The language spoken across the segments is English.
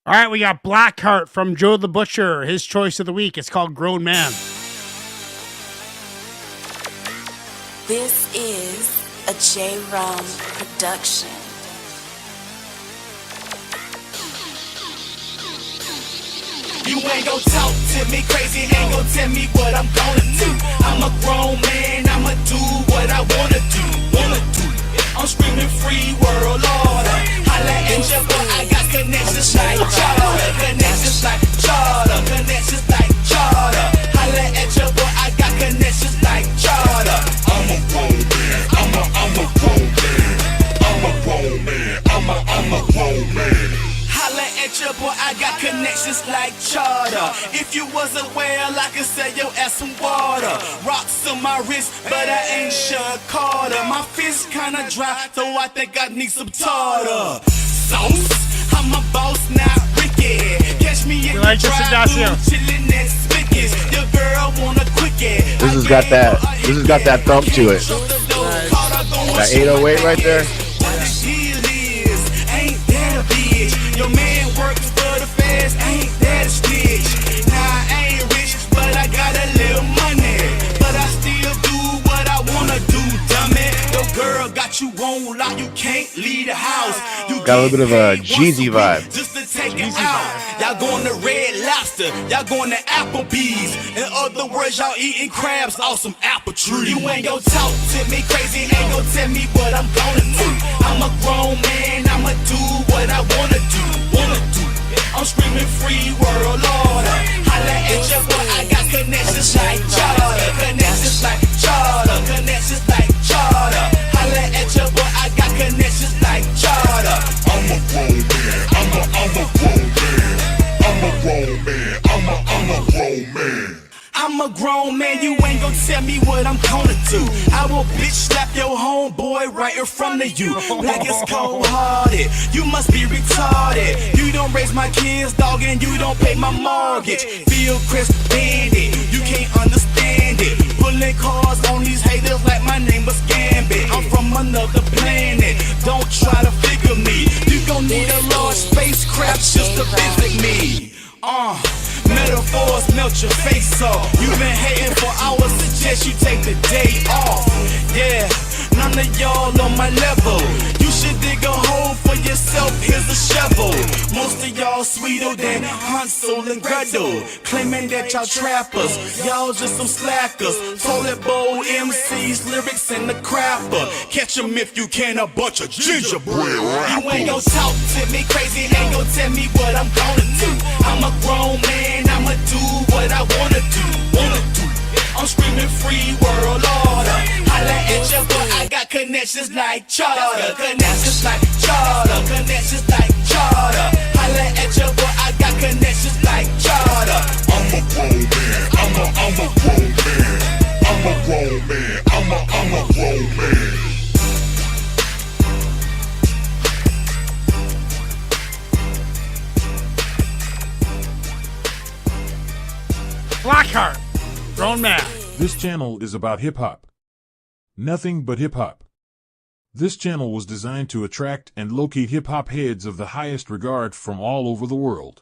All right, we got Blackheart from Joe the Butcher. His choice of the week. It's called Grown Man. This is a J-Rum production. You ain't gon' talk to me crazy, ain't gon' tell me what I'm gonna do. I'm a grown man, I'ma do what I wanna do. I'm screaming free world order. Holla at your boy, I got connections like charter. Connections like charter, connections like charter. Holla at your boy, I got connections like charter. I'm a grown man, I'm a grown man. I'm a grown man, I'm a grown man. Holla at your boy, I got connections like charter. If you wasn't well, I could sell your ass some water. Rocks on my wrist, but I ain't Sean Carter. My fist kinda dry, so I think I need some tartar. Sauce, I'm a boss, not Ricky. Catch me in the drive-thru, chillin' at Spicky's. Your girl want a quickie. This has got that thump to it. That 808 right there. Your man works for the feds, ain't that a stitch? Nah, I ain't rich, but I got a little money. But I still do what I wanna do, dummy. Your girl got you on lock, you can't leave the house. You got a little bit of a Jeezy vibe. Just to take it out. Y'all going to Red Lobster, y'all going to Applebee's. In other words, y'all eating crabs off some apple tree. You ain't gon' talk to me crazy, ain't gon' tell me what I'm gonna do. I'm a grown man, I'ma do what I wanna do. I'm screaming free world order. Holla at your boy, I got connections like charter. Connections like charter. Connections like charter. Holla at your boy, I got connections like charter. I'm a grown man. I'm a grown man. I'm a grown man. I'm a grown man. I'm a grown man, you ain't gon' tell me what I'm gonna do. I will bitch slap your homeboy right in front of you. Like it's cold-hearted, you must be retarded. You don't raise my kids, dog, and you don't pay my mortgage. Feel Chris Bandit, you can't understand it. Pulling cars on these haters like my name was Gambit. I'm from another planet, don't try to figure me. You gon' need a large spacecraft just to visit me. Metaphors melt your face off. You've been hating for hours, suggest you take the day off. Yeah, none of y'all on my level. You should dig a hole for yourself, here's a shovel. Most of y'all sweeter than Hansel and Gretel. Claiming that y'all trappers, y'all just some slackers. Toilet bowl MCs, lyrics in the crapper. Catch 'em if you can, a bunch of gingerbread rappers. You ain't gon' talk to me crazy, ain't gon' tell me what I'm gonna do. I'm a grown man, I'ma do what I wanna do. I'm screaming free world order. Holla at your boy, I got connections like charter. Connections like charter. Connections like charter. Holla at your boy, I got connections like charter. I'm a grown man. I'm a grown man. I'm a grown man. I'm a grown man. Blackheart, Grown Man. This channel is about hip-hop. Nothing but hip-hop. This channel was designed to attract and locate hip-hop heads of the highest regard from all over the world.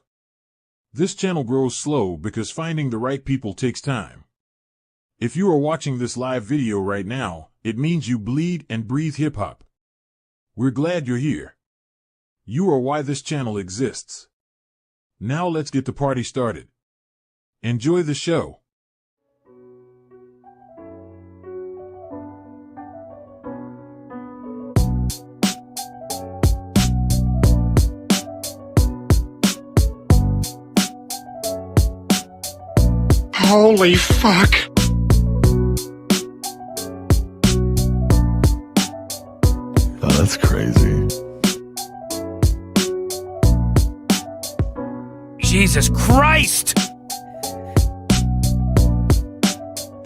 This channel grows slow because finding the right people takes time. If you are watching this live video right now, it means you bleed and breathe hip-hop. We're glad you're here. You are why this channel exists. Now let's get the party started. Enjoy the show. Holy fuck. Oh, that's crazy. Jesus Christ!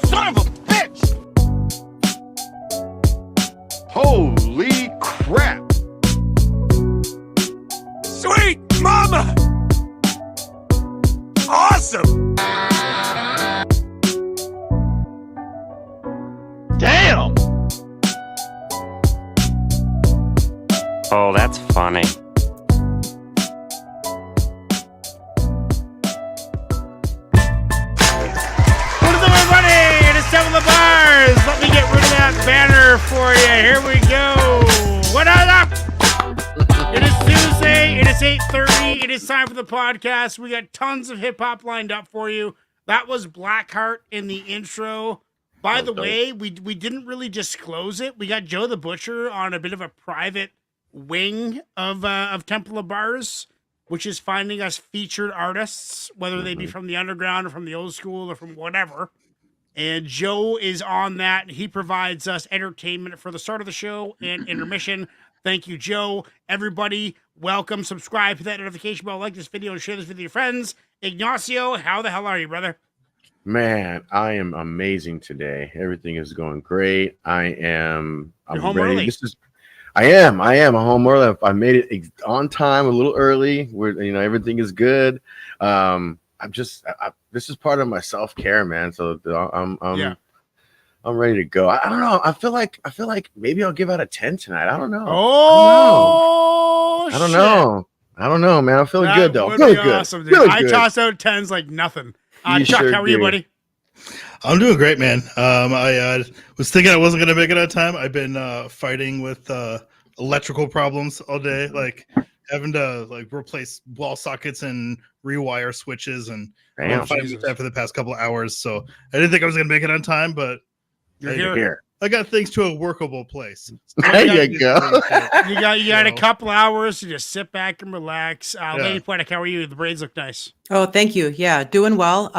Son of a bitch! Holy crap! Sweet mama! Awesome! Damn! Oh, that's funny. banner for you. Here we go. What up? It is Tuesday. It is 8:30. It is time for the podcast. We got tons of hip hop lined up for you. That was Blackheart in the intro. By the way, we didn't really disclose it. We got Joe the Butcher on a bit of a private wing of Temple of Bars, which is finding us featured artists, whether they be from the underground or from the old school or from whatever. And Joe is on that. He provides us entertainment for the start of the show and intermission. Thank you, Joe. Everybody, welcome. Subscribe, hit that notification bell, like this video, and share this with your friends. Ignacio, how the hell are you, brother? Man, I am amazing today. Everything is going great. I'm home ready. early. I am. I'm home early. I made it on time, a little early. Everything is good. This is part of my self-care, man. So I'm ready to go. I don't know. I feel like maybe I'll give out a 10 tonight. I don't know. Oh, I don't know. I don't know, man. I'm feeling good though. Would Feeling be good. awesome, dude. Feeling I good. toss out 10s like nothing. You Chuck, sure how are you, do. buddy? I'm doing great, man. I was thinking I wasn't going to make it on time. I've been fighting with electrical problems all day, like having to replace wall sockets and rewire switches, and Damn. I'm fighting with that for the past couple of hours. So I didn't think I was going to make it on time, but You're Here. I got things to a workable place. There you go. You got a So- couple hours to just sit back and relax. Lady Poetic, how are you? The braids look nice. Oh, thank you. Yeah, doing well.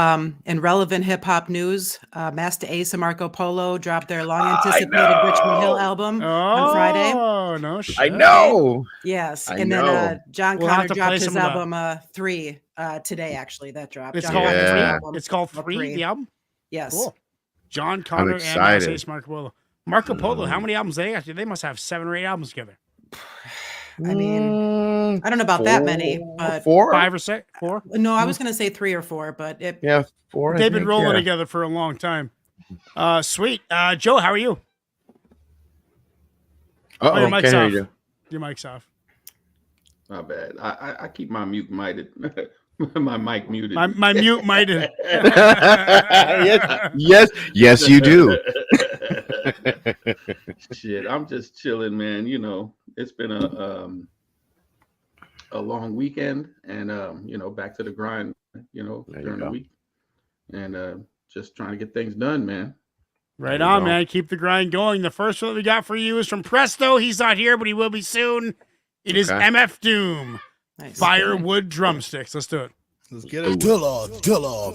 In relevant hip hop news, Master Ace and Marco Polo dropped their long anticipated Richmond Hill album on Friday. Oh, no shit. I know. Yes, I and know. then John We'll have Connor to play dropped his some of that. album 3 today. Actually, that dropped. It's John called Connor's Yeah. album, It's called Three, the album? Yes. Cool. John Connor and excited. Ace Marco Polo. Marco Polo, how many albums they got? They must have 7 or 8 albums together. I mean, I don't know about that many, but 4. 5 or 6? 4? no, I was going to say 3 or 4, but it. Yeah, 4. I They've been think, rolling yeah. together for a long time. Sweet. Joe, how are you? Uh-oh, your mic's can't hear off. you. Your mic's off. My bad. I keep my mute muted. My mic muted. My mute might have. yes, you do. Shit, I'm just chilling, man. You know, it's been a long weekend, and back to the grind. During the week, and just trying to get things done, man. Right on, man. Keep the grind going. The first one we got for you is from Presto. He's not here, but he will be soon. It is Okay. MF Doom. Nice. Firewood drumsticks. Let's do it. Let's get it. Dilla,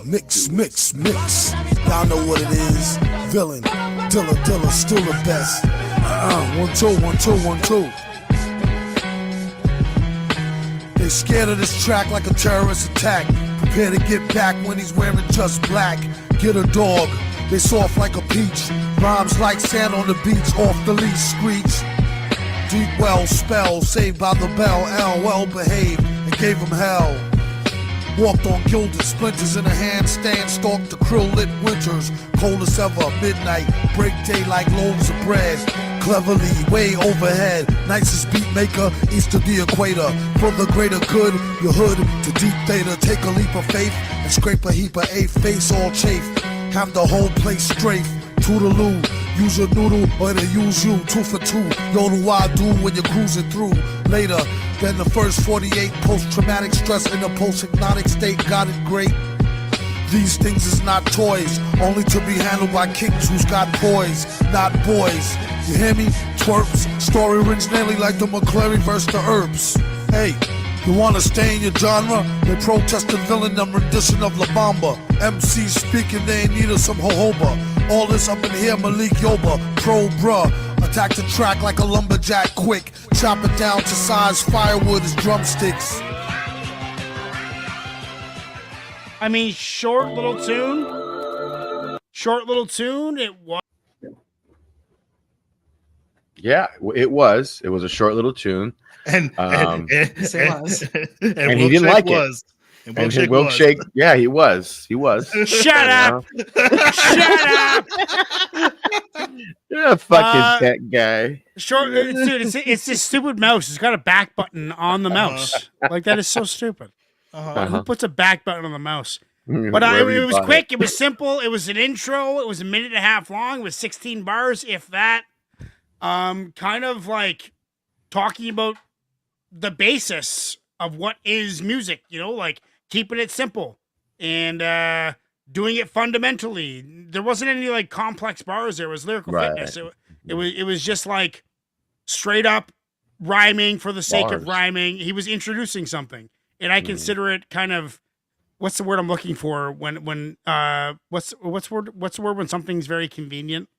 mix. Y'all know what it is. Villain, Dilla, still the best. 1 2. They scared of this track like a terrorist attack. Prepare to get back when he's wearing just black. Get a dog, they soft like a peach. Rhymes like sand on the beach, off the leash, screech. Deep well spell, saved by the bell. L well behaved and gave him hell. Walked on gilded splinters in a handstand, stalked the krill lit winters. Coldest ever, midnight, break day like loaves of bread. Cleverly, way overhead, nicest beat maker, east of the equator. For the greater good, your hood to deep theta. Take a leap of faith and scrape a heap of eight, face all chafe. Have the whole place strafe, toodaloo. Use your noodle or they use you, 2 for 2. Know what I do when you're cruising through. Later than the first 48, post-traumatic stress in a post-hypnotic state, got it great. These things is not toys, only to be handled by kings who's got poise, not boys. You hear me? Twerps, story rings nearly like the McClary versus the Herbs. Hey, you wanna stay in your genre? They protested villain and rendition of La Bamba. MCs speaking, they in need of some jojoba. All this up in here, Malik Yoba, pro bruh. Attack the track like a lumberjack quick. Chop it down to size firewood as drumsticks. I mean, short little tune. It was. Yeah, it was. It was a short little tune. And Yes, it was. And he didn't like it. And And Wilkeshake Wilkeshake, yeah, he was. Shut up! Shut up! You're a fucking that guy. Short, dude. It's this stupid mouse. It's got a back button on the mouse. Like that is so stupid. Who puts a back button on the mouse? But it was quick. It was simple. It was an intro. It was a minute and a half long. It was 16 bars, if that. Kind of like talking about the basis of what is music, like keeping it simple and doing it fundamentally. There wasn't any like complex bars. There was lyrical fitness. It was just like straight up rhyming for the sake of rhyming. He was introducing something, and I consider it kind of, what's the word I'm looking for when what's the word when something's very convenient?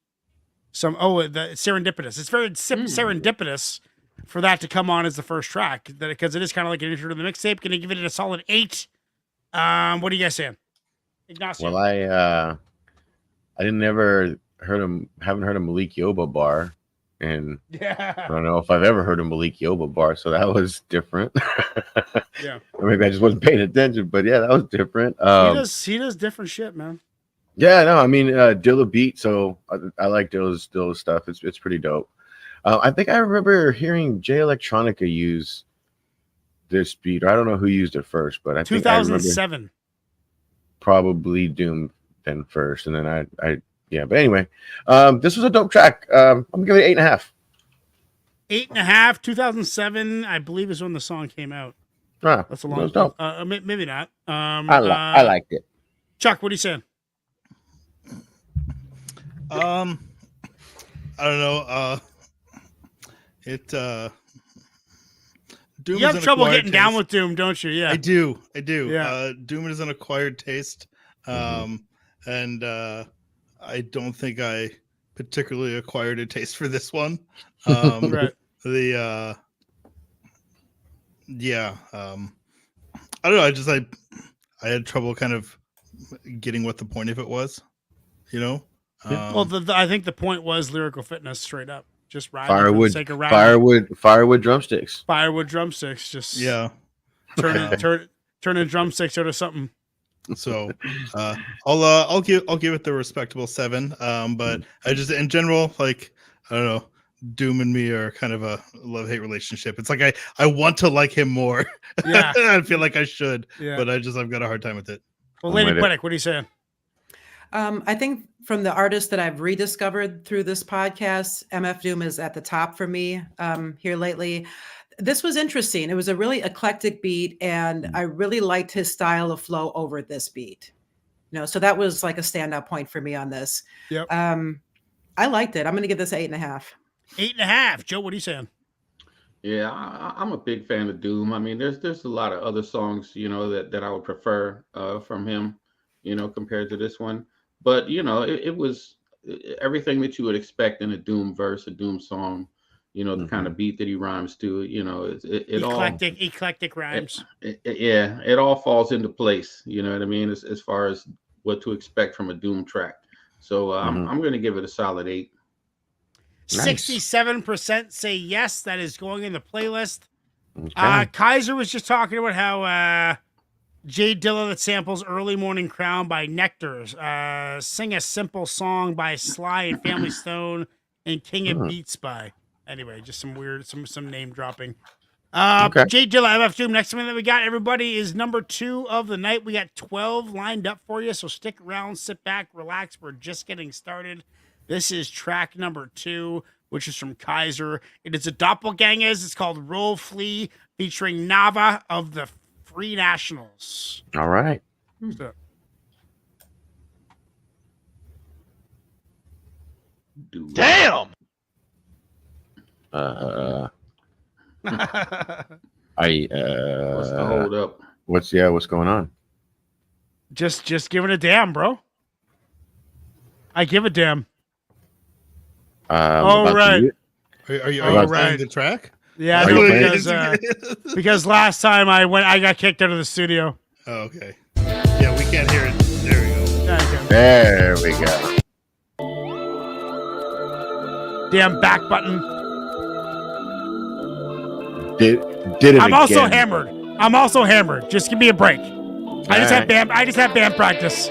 The serendipitous. It's very serendipitous for that to come on as the first track, because it is kind of like an intro to the mixtape. Gonna give it a solid 8. What are you guys saying, Ignacio? Well, I haven't heard a Malik Yoba bar, and I don't know if I've ever heard a Malik Yoba bar, so that was different. Yeah, or maybe I just wasn't paying attention, but yeah, that was different. He does different shit, man. Yeah, no, I mean Dilla beat, so I like Dilla's stuff. It's pretty dope. I think I remember hearing Jay Electronica use this beat, or I don't know who used it first, but I think 2007. Probably Doom then first, and then I but anyway, this was a dope track. I'm gonna give it 8.5. 8.5. 2007, I believe, is when the song came out. That's a long time. Maybe not. I liked it. Chuck, what are you saying? I don't know. Doom, you have trouble getting down with Doom, don't you? Yeah, I do. Yeah. Doom is an acquired taste, and I don't think I particularly acquired a taste for this one. Right. I don't know. I had trouble kind of getting what the point of it was, I think the point was lyrical fitness, straight up. Just riding firewood, for the sake of riding. Firewood drumsticks. Firewood drumsticks. Just turning drumsticks into something. So, I'll give it the respectable 7. But I just, in general, like, I don't know, Doom and me are kind of a love-hate relationship. It's like I want to like him more. Yeah, I feel like I should, but I've got a hard time with it. Well, Lady Puttick, what are you saying? I think from the artists that I've rediscovered through this podcast, MF Doom is at the top for me here lately. This was interesting. It was a really eclectic beat, and I really liked his style of flow over this beat. So that was like a standout point for me on this. Yep. I liked it. I'm going to give this 8.5. 8.5. Joe, what are you saying? Yeah, I'm a big fan of Doom. I mean, there's a lot of other songs, that I would prefer from him, compared to this one. But, it was everything that you would expect in a Doom verse, a Doom song, the kind of beat that he rhymes to, eclectic rhymes. It all falls into place. You know what I mean? As far as what to expect from a Doom track. So I'm going to give it a solid 8. Nice. 67% say yes. That is going in the playlist. Okay. Kaiser was just talking about how Jay Dilla that samples Early Morning Crown by Nectars. Sing a Simple Song by Sly and Family Stone and King of Beats by. Anyway, just some weird, some name dropping. Jay Dilla, MF Doom. Next one that we got, everybody, is number 2 of the night. We got 12 lined up for you, so stick around, sit back, relax. We're just getting started. This is track number 2, which is from Kaiser. It is a Doppelgangers. It's called Roll Flea, featuring Nava of the Free Nationals. All right. Damn. What's the hold up? What's going on? Just give it a damn, bro. I give a damn. All right. Are you playing the track? Yeah, because last time I got kicked out of the studio. Oh, okay. Yeah, we can't hear it. There we go. There we go. Damn back button. Did it I'm again. also hammered. Just give me a break. I just had band practice.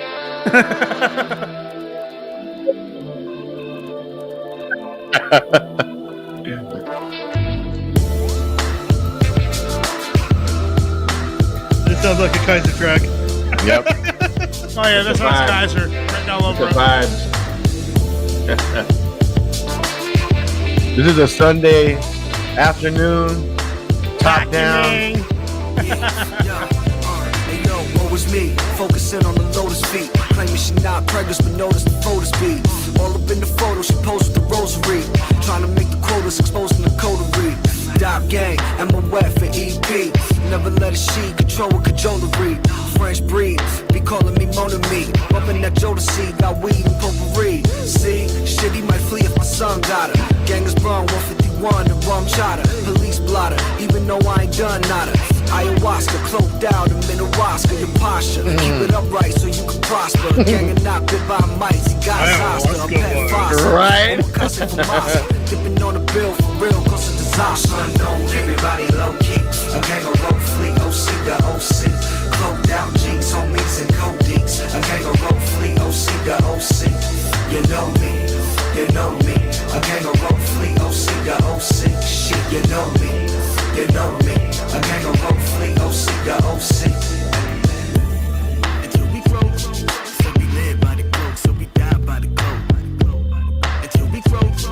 This sounds like a Kaiser track. Yep. Oh yeah, that's The us vibe. guys are written all over The it. vibes. This is a Sunday afternoon. Top down. Hey yo, what was me? Focusing on the lotus feet. Claiming she not pregnant, but notice the photos be. All up in the photo, she posed with the rosary. Trying to make the quotas, exposing the coterie. Dop gang, Emma Wet for EP. Never let a she control with cajolery. French breed, be calling me Mona Me. Bumping that Jodeci, got weed and potpourri. See, shit, he might flee if my son got her. Gang is blonde, 151, the rum chatter. Police blotter, even though I ain't done nada. Ayahuasca, cloaked out, I'm in a Oscar, your posture. Keep it upright so you can prosper. Gang and not bit by mice, he got his Oscar. I'm Pat Foster. Right. I'm cussing for Monster. Dipping on the bill for real, cause of disaster. Unknown, everybody low key. A gang of rope fleet, OC to OC. Cloaked out G's, homies and codees. A gang of rope fleet, OC to OC. You know me, you know me. A gang of rope fleet, OC to OC. Shit, you know me, you know me. A gang of rope fleet, OC to OC. Until we grow, so we live by the cloak, so we die by the cloak. Until we grow, so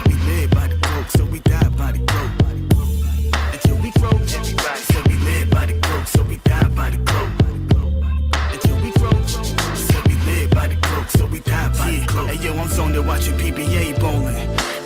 we live by the cloak, so we die by the cloak. Until we grow, so we live by the cloak, so we die by the cloak. Until we grow, so we live by the cloak, so we die by the cloak. Hey yo, I'm zoned there watching PBA bowling,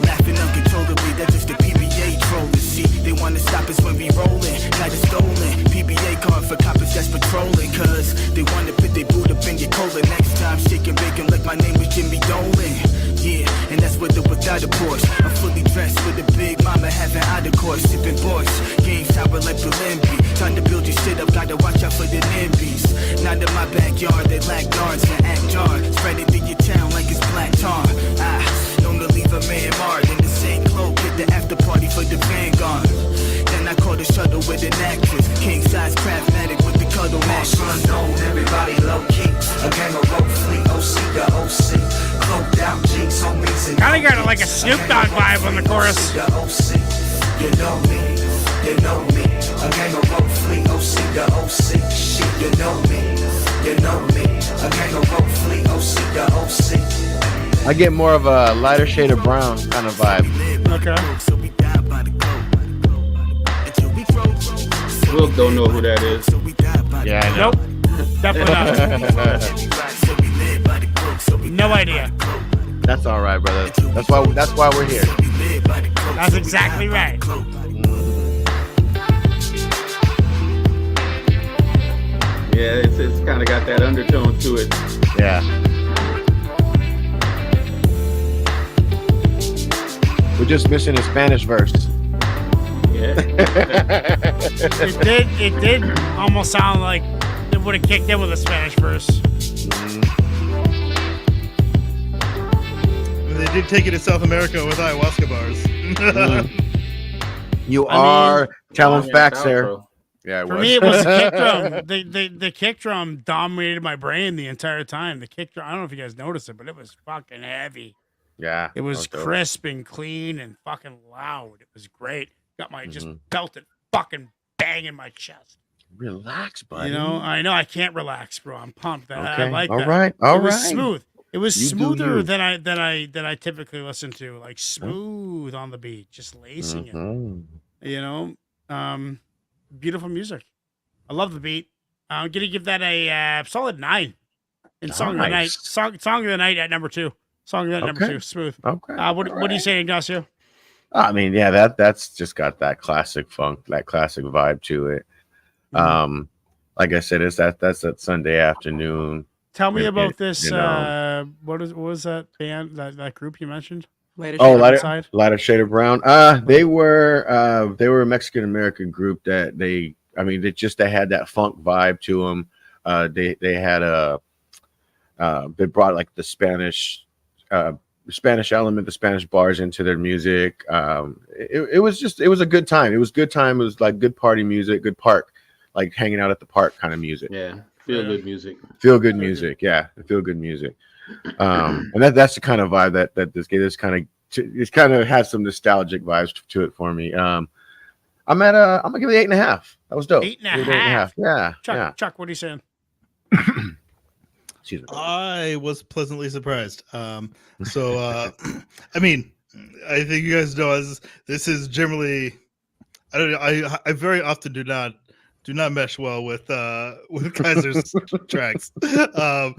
laughing uncontrollably. That's just the PBA trolling. See, they wanna stop us when we rolling, got it stolen. PBA calling for coppers that's patrolling, cause they wanna put their boot up in your cola. Next time, shaking bacon like my name was Jimmy Dolan. Yeah, and that's with or without a Porsche. I'm fully dressed with a big mama having out of course, sipping Borscht. Game sour like Berlimby. Trying to build your shit up, gotta watch out for the NIMBYs. Not in my backyard, they lack guards and act jar. Spread it through your town like it's black tar. Known to leave a man marred in the same cloak. Hit the after party for the Vanguard. Then I caught a shuttle with an actress. King size craftmatic with the cuddle mattress. Unknown, everybody low key. A gang of rope fleet, OC to OC. Cloaked out G's, homies and Kind of got like a Snoop Dogg vibe on the chorus. you know me, you know me. A gang of rope fleet, OC to OC. Shit, you know me, you know me. A gang of rope fleet, OC to OC. I get more of a lighter shade of brown kind of vibe. Okay. Will don't know who that is. Yeah, I know. Nope. Definitely not. No idea. That's all right, brother. That's why we're here. That's exactly right. Yeah, it's kind of got that undertone to it. Yeah. We're just missing a Spanish verse. Yeah. It did almost sound like it would have kicked in with a Spanish verse. They did take it to South America with ayahuasca bars. You are telling Yeah, facts outro. there. Yeah, For me, it was the kick drum. The kick drum dominated my brain the entire time. The kick drum, I don't know if you guys noticed it, but it was fucking heavy. Yeah. It was that dope. crisp and clean and fucking loud. It was great. Got my just felt it fucking bang in my chest. Relax, buddy. You know, I know I can't relax, bro. I'm pumped. I Okay. like All that. right. All it was right. smooth. It was You do smoother you. than I typically listen to. Like smooth on the beat, just lacing it. Mhm. You know, beautiful music. I love the beat. I'm gonna give that a solid 9. And song of the night, Nice. song of the night at number 2. Song of the night number Okay. 2, smooth. Okay. What are you saying, Ignacio? I mean, yeah, that's just got that classic funk, that classic vibe to it. Like I said, that's that Sunday afternoon. Tell me It- about it- this. you know. What was that band? That group you mentioned? Oh, Inside? lighter shade of brown. They were a Mexican American group that they had that funk vibe to them. They had they brought like the Spanish element, the Spanish bars into their music. It was a good time. It was good time. It was like good party music, good park, like hanging out at the park kind of music. Yeah. Feel good music. Feel good music. Yeah. Feel good music. And that's the kind of vibe that this kind of has some nostalgic vibes to it for me. I'm gonna give it 8.5. That was dope. 8.5. Give it 8.5. Yeah. Chuck, Yeah. Chuck, what are you saying? Excuse me. I was pleasantly surprised. I mean, I think you guys know this is generally. I don't know. I very often do not mesh well with Kaiser's tracks. But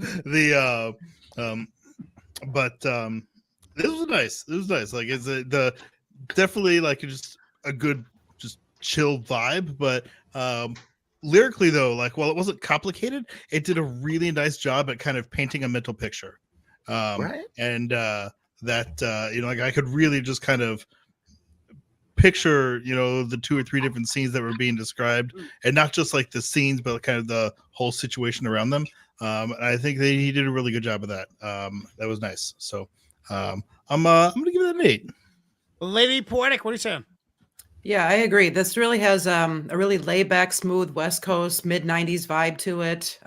this was nice. This was nice. Like it's the definitely like just a good just chill vibe. But lyrically though, like while it wasn't complicated, it did a really nice job at kind of painting a mental picture. Right. And like I could really just kind of picture, the 2 or 3 different scenes that were being described, and not just like the scenes, but kind of the whole situation around them. I think he did a really good job of that. That was nice. So I'm gonna give it an 8. Lady Poetic, what are you saying? Yeah, I agree. This really has a really laid back, smooth West Coast mid-90s vibe to it.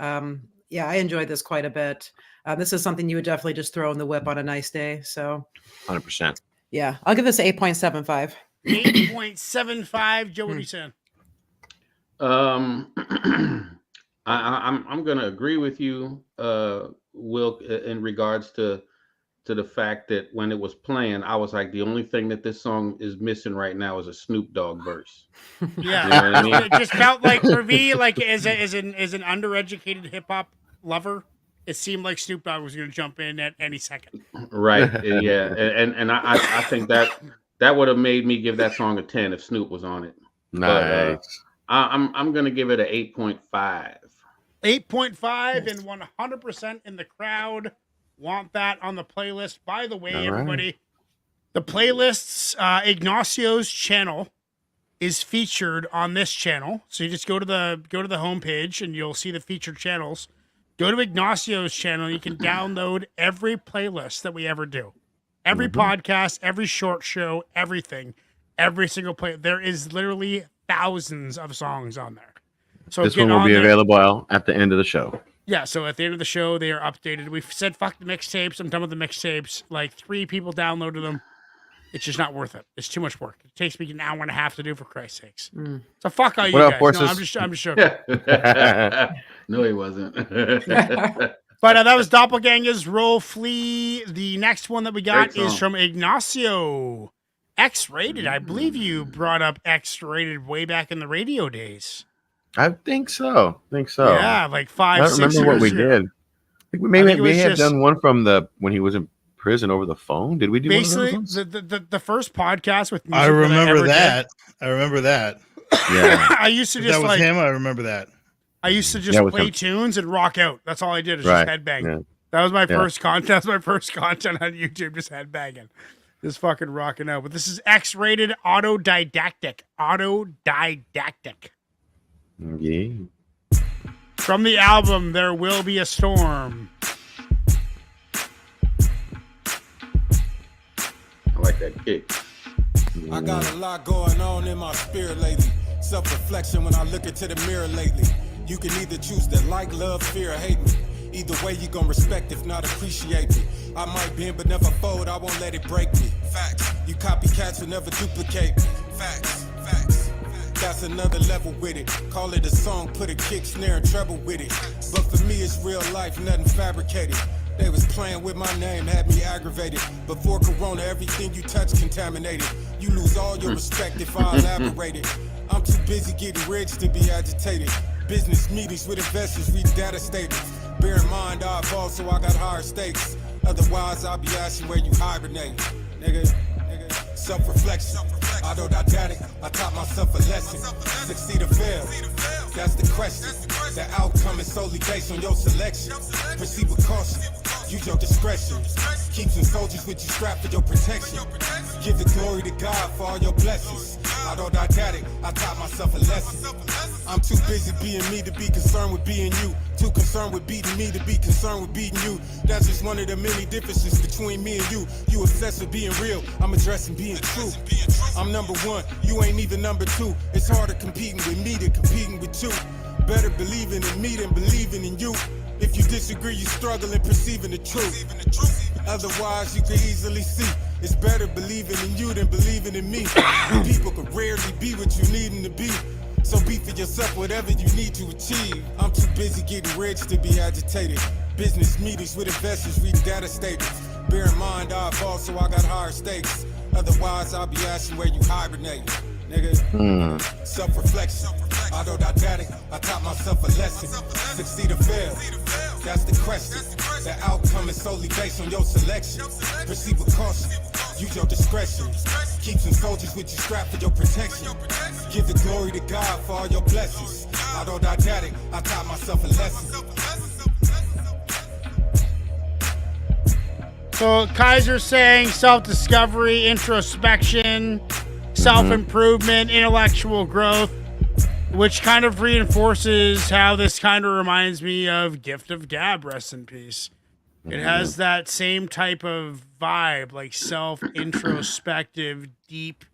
Yeah, I enjoyed this quite a bit. This is something you would definitely just throw in the whip on a nice day. So 100%. Yeah, I'll give this an 8.75. 8.75. Joe, what are you saying? I'm gonna agree with you, Will, in regards to the fact that when it was playing, I was like, the only thing that this song is missing right now is a Snoop Dogg verse. Yeah, You know what I mean? It just felt like for me, like as an undereducated hip hop lover, it seemed like Snoop Dogg was going to jump in at any second. Right. Yeah. And I think that would have made me give that song a 10 if Snoop was on it. Nice. But, I'm going to give it an 8.5. 8.5 and 100% in the crowd want that on the playlist. By the way, everybody, the playlist's Ignacio's channel is featured on this channel. So you just go to the homepage and you'll see the featured channels. Go to Ignacio's channel. You can download every playlist that we ever do. Every podcast, every short show, everything, every single play. There is literally thousands of songs on there. So this one will be available at the end of the show. Yeah, so at the end of the show, they are updated. We've said fuck the mixtapes. I'm done with the mixtapes. Like 3 people downloaded them. It's just not worth it. It's too much work. It takes me an hour and a half to do, for Christ's sakes. So fuck all you guys. No, I'm just joking. No, he wasn't. But that was Doppelgangers Roll Flee. The next one that we got is from Ignacio. X-Rated. I believe you brought up X-Rated way back in the radio days. I think so. Yeah, like 5, 6 years. I don't remember what we did. I think we may have done one from when he was in prison over the phone. Did we do basically one of those? the first podcast with music I remember that. Did. I remember that. Yeah. I used to just that was him. I remember that. I used to just play tunes and rock out. That's all I did is just headbang. Yeah. That was my first content. That's my first content on YouTube, just headbanging. Just fucking rocking out. But this is X-Rated Autodidactic. Autodidactic. Yeah. From the album There Will Be a Storm. I like that kick. I got a lot going on in my spirit lately. Self-reflection when I look into the mirror lately. You can either choose to like, love, fear, or hate me. Either way, you gon' respect, if not appreciate me. I might bend but never fold, I won't let it break me. Facts. You copycats will never duplicate me. Facts. That's another level with it. Call it a song, put a kick, snare, and treble with it. But for me, it's real life, nothing fabricated. They was playing with my name, had me aggravated. Before Corona, everything you touch contaminated. You lose all your respect if I elaborated. I'm too busy getting rich to be agitated. Business meetings with investors, read data statements. Bear in mind, I evolved, so I got higher stakes. Otherwise, I'll be asking where you hibernate. Nigga. Self-reflection. Autodidactic. I taught myself a lesson. Succeed or fail. That's the question. The outcome is solely based on your selection. Proceed with caution. Use your discretion. Keep some soldiers with you strapped for your protection. Give the glory to God for all your blessings. Autodidactic. I taught myself a lesson. I'm too busy being me to be concerned with being you. Too concerned with beating me to be concerned with beating you. That's just one of the many differences between me and you. You obsessed with being real. I'm addressing being true. I'm number 1. You ain't even number 2. It's harder competing with me than competing with you. Better believing in me than believing in you. If you disagree, you struggle in perceiving the truth. Otherwise, you can easily see it's better believing in you than believing in me. People can rarely be what you need them to be. So be for yourself whatever you need to achieve. I'm too busy getting rich to be agitated. Business meetings with investors, read data statements. Bear in mind, I evolved, so I got higher stakes. Otherwise, I'll be asking where you hibernate. Nigga, self-reflection. Autodidactic, I taught myself a lesson. Succeed or fail, that's the question. The outcome is solely based on your selection. Proceed with caution, use your discretion. Keep some soldiers with you strapped for your protection. Give the glory to God for all your blessings. Autodidactic, I taught myself a lesson. So Kaiser saying self-discovery, introspection, self-improvement, intellectual growth, which kind of reinforces how this kind of reminds me of Gift of Gab, rest in peace. It has that same type of vibe, like self-introspective, deep,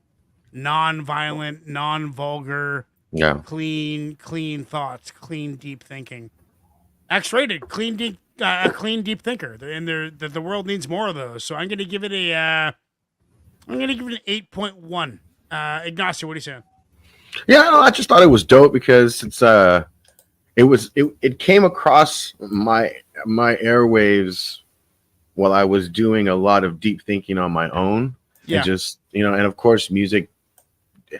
non-violent, non-vulgar, clean thoughts, clean, deep thinking. X-rated, clean, deep, a clean, deep thinker, and the world needs more of those. So I'm going to give it an 8.1. Ignacio, what are you saying? Yeah, no, I just thought it was dope because it came across my airwaves while I was doing a lot of deep thinking on my own. Yeah. And just, and of course music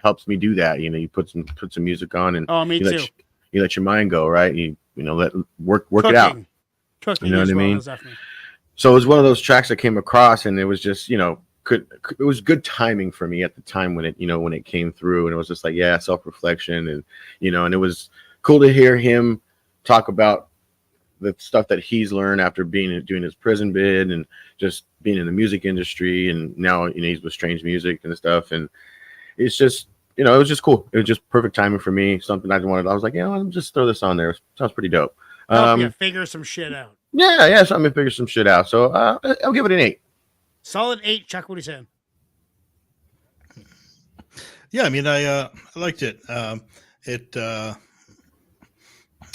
helps me do that. You put some music on and you let your mind go, right? You let work it out. Cooking, you know what I mean? Definitely. So it was one of those tracks I came across, and it was just, it was good timing for me at the time when it came through, and it was just like, yeah, self-reflection, and and it was cool to hear him talk about the stuff that he's learned after doing his prison bid and just being in the music industry, and now he's with Strange Music and stuff, and it's just it was just cool. It was just perfect timing for me. Something I was like, I'll just throw this on there. Sounds pretty dope. Figure some shit out. Yeah, so I'm gonna figure some shit out. So I'll give it an 8. Solid 8. Chuck, what are you saying? Yeah, I mean, I liked it. It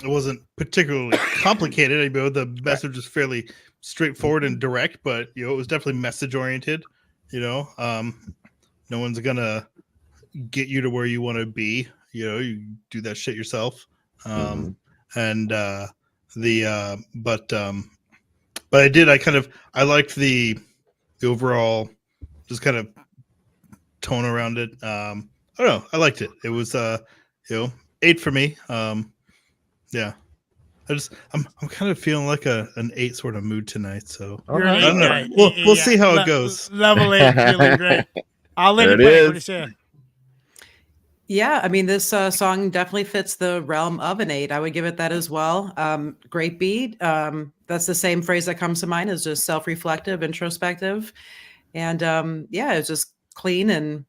wasn't particularly complicated. The message was fairly straightforward and direct, but it was definitely message oriented. No one's gonna get you to where you want to be. You do that shit yourself. But I liked the overall just kind of tone around it. I don't know. I liked it. It was 8 for me. Yeah. I'm kind of feeling like an 8 sort of mood tonight. So I don't know. We'll see how it goes. Level 8, feeling great. I'll let you play. What are you saying? Yeah, I mean, this song definitely fits the realm of an 8. I would give it that as well. Great beat. That's the same phrase that comes to mind, is just self-reflective, introspective. And it's just clean and,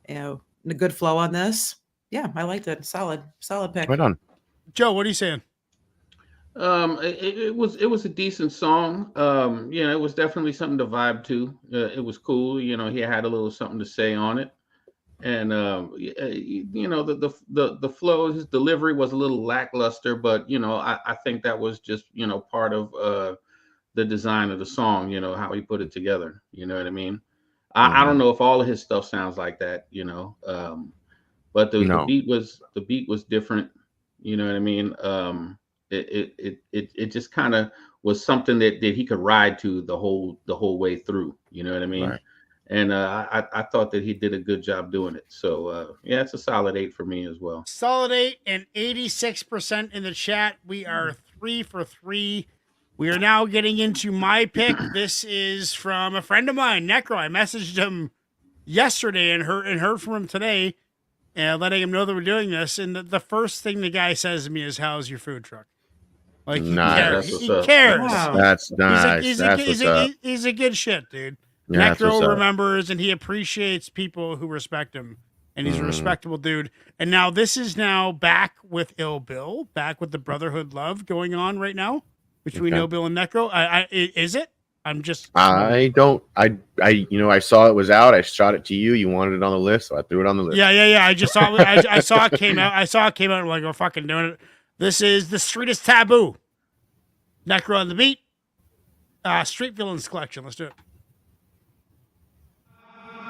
a good flow on this. Yeah, I liked it. Solid pick. Right on. Joe, what are you saying? It was a decent song. It was definitely something to vibe to. It was cool. He had a little something to say on it. And the flow, his delivery was a little lackluster, but I think that was just part of the design of the song, how he put it together. You know what I mean? I don't know if all of his stuff sounds like that, but the beat was different. You know what I mean? It just kind of was something that he could ride to the whole way through. You know what I mean? Right. And I thought that he did a good job doing it. So, it's a solid 8 for me as well. Solid 8 and 86% in the chat. We are 3 for 3. We are now getting into my pick. This is from a friend of mine, Necro. I messaged him yesterday and heard from him today, and letting him know that we're doing this. And the first thing the guy says to me is, "How's your food truck?" Like, he cares. He cares. Wow. That's nice. He's a good shit, dude. Yeah, Necro remembers, and he appreciates people who respect him, and he's a respectable dude. And now this is back with Ill Bill, back with the Brotherhood love going on right now between Ill Bill and Necro. Is it? I saw it was out. I shot it to you. You wanted it on the list, so I threw it on the list. Yeah. I just saw it. I saw it came out. I'm like, we're fucking doing it. This is The Street is Taboo. Necro on the beat. Street Villains Collection. Let's do it.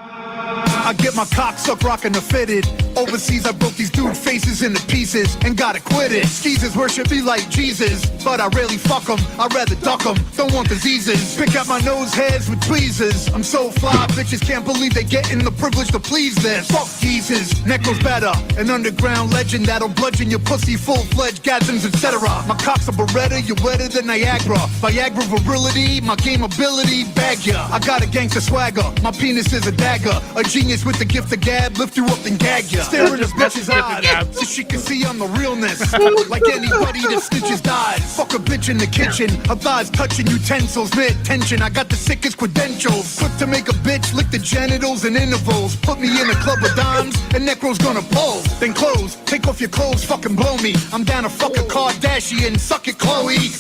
I get my cocksuck rockin' the fitted. Overseas, I broke these dude faces into pieces and got acquitted. Skeezers worship me like Jesus, but I rarely fuck them. I'd rather duck them, don't want diseases. Pick out my nose hairs with tweezers. I'm so fly, bitches can't believe they getting the privilege to please this. Fuck Jesus, Necro's better. An underground legend that'll bludgeon your pussy, full-fledged gasms, etc. My cock's a Beretta, you're wetter than Niagara. Viagra virility, my game ability, bag ya. I got a gangster swagger, my penis is a dagger. A genius with the gift of gab, lift you up and gag ya. Stare in this bitch's eyes, so she can see I'm the realness. Like anybody that snitches dies. Fuck a bitch in the kitchen, her thighs touching utensils, mid-tension. I got the sickest credentials. Quick to make a bitch lick the genitals and intervals. Put me in a club of dimes, and Necro's gonna pull. Then close, take off your clothes, fucking blow me. I'm down to fuck a Kardashian, suck it, Chloe.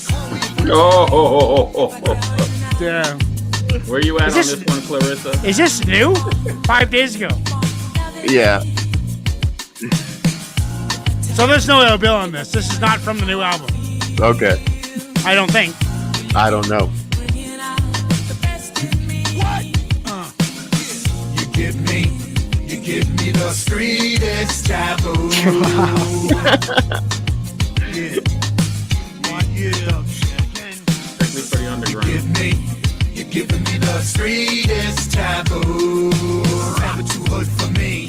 Damn. Where you at on this one, Clarissa? Is this new? 5 days ago. Yeah. So there's no Ill Bill on this. This is not from the new album. Okay. I don't think. I don't know. You give me the streetest taboo. Strictly for the underground. You're giving me the streetest taboo. Never too hood for me.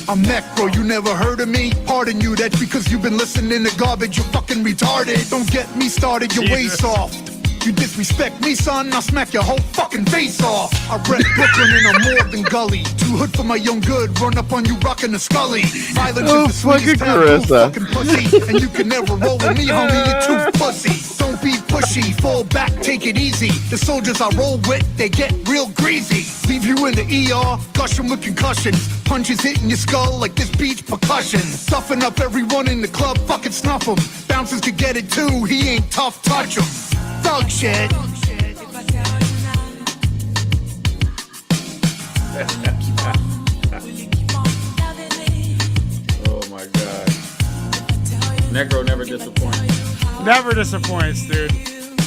I'm Necro, you never heard of me? Pardon you, that's because you've been listening to garbage, you fucking retarded. Don't get me started, you're way soft. You disrespect me, son, I'll smack your whole fucking face off. I rep Brooklyn in a more than gully. Too hood for my young good, run up on you rockin' the Scully. Violence is the sweetest taboo, fucking pussy. And you can never roll with me, homie, you're too pussy. Don't be pushy, fall back, take it easy. The soldiers I roll with, they get real greasy. Leave you in the ER, gushing with concussions. Punches hitting your skull like this beach percussion. Stuffing up everyone in the club, fucking snuff 'em. Bouncers could get it too, he ain't tough, touch 'em. Thug shit. Oh my God. Necro never disappoints. Never disappoints, dude.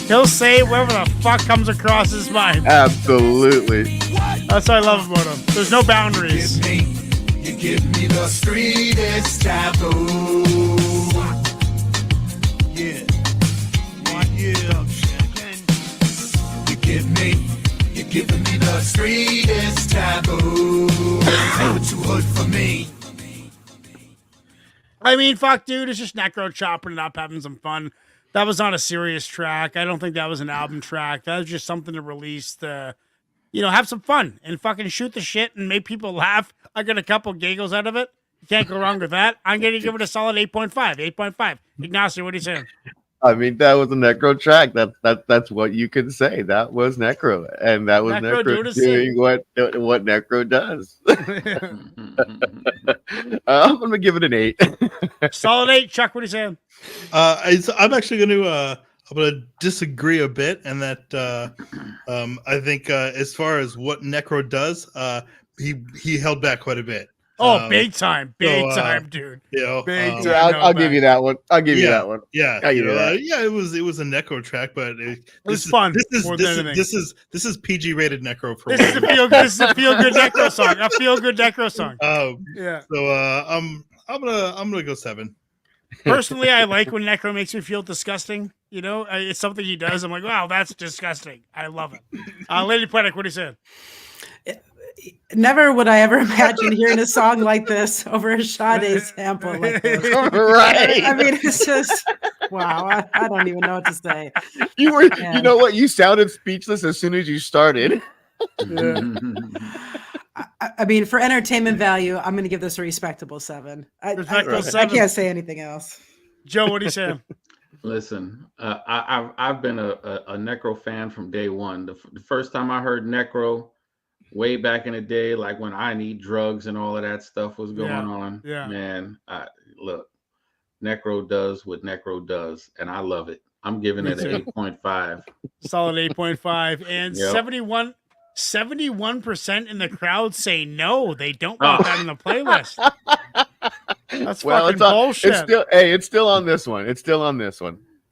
He'll say whatever the fuck comes across his mind. Absolutely. That's what I love about him. There's no boundaries. You give me the streetest taboo. Yeah. You're giving me the streetest taboo. Never too hood for me. I mean, fuck, dude. It's just Necro chopping it up, having some fun. That was not a serious track. I don't think that was an album track. That was just something to release to, have some fun and fucking shoot the shit and make people laugh. I got a couple giggles out of it. You can't go wrong with that. I'm going to give it a solid 8.5. 8.5. Ignacio, what are you saying? I mean, that was a Necro track. That's what you can say. That was Necro, and that was Necro doing what Necro does. I'm gonna give it an 8. Solid 8. Chuck, what are you saying? I'm actually going to disagree a bit, and that I think as far as what Necro does, he held back quite a bit. Oh, big time, dude. Big time. I'll give you that one. I'll give you that one. Yeah, it was a Necro track, but it was fun. This is PG rated Necro. This is a feel good Necro song. A feel good Necro song. Yeah. So I'm gonna go 7. Personally, I like when Necro makes me feel disgusting. It's something he does. I'm like, wow, that's disgusting. I love it. Lady Poetic, what are you saying? Never would I ever imagine hearing a song like this over a Sade sample like this. Right. I mean, it's just, wow. I don't even know what to say. You know what? You sounded speechless as soon as you started. Yeah. I mean, for entertainment value, I'm going to give this a respectable 7. I can't say anything else. Joe, what are you saying? Listen, I've been a Necro fan from day one. The first time I heard Necro, way back in the day, like when I Need Drugs and all of that stuff was going on. Yeah. Man, look, Necro does what Necro does, and I love it. I'm giving it an 8.5. Solid 8.5. And 71% in the crowd say no, they don't want that in the playlist. That's fucking bullshit. It's still on this one.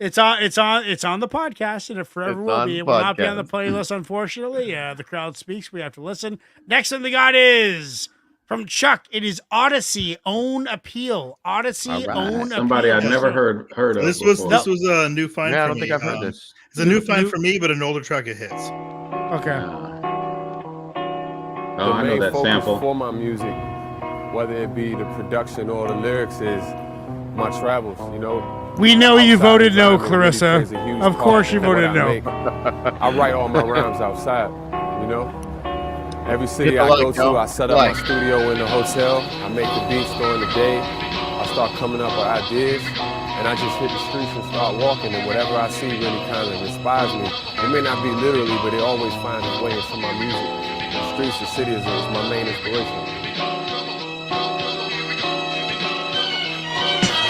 It's on the podcast, and it forever It's will on be. the It will not be on the podcast. playlist, unfortunately. The crowd speaks. We have to listen. Next thing we got is from Chuck. It is Odyssey Own Appeal. Odyssey All right. Own Somebody Appeal. I'd never heard of. This was before. a new find Yeah, I for don't me. think I've heard this. It's a new find for me, but an older track it hits. Okay. Oh, I know main that focus sample. for my music, whether it be the production or the lyrics, is my travels. You know, We know you outside voted the no, grime, it really Clarissa. plays a huge Of part course you in what voted I no. make. I write all my rhymes outside. You know, every city Get I the go light, to, yo. I set up Light. my studio in the hotel. I make the beats during the day. I start coming up with ideas, and I just hit the streets and start walking. And whatever I see really kind of inspires me. It may not be literally, but it always finds its way into my music. The streets, the city is my main inspiration.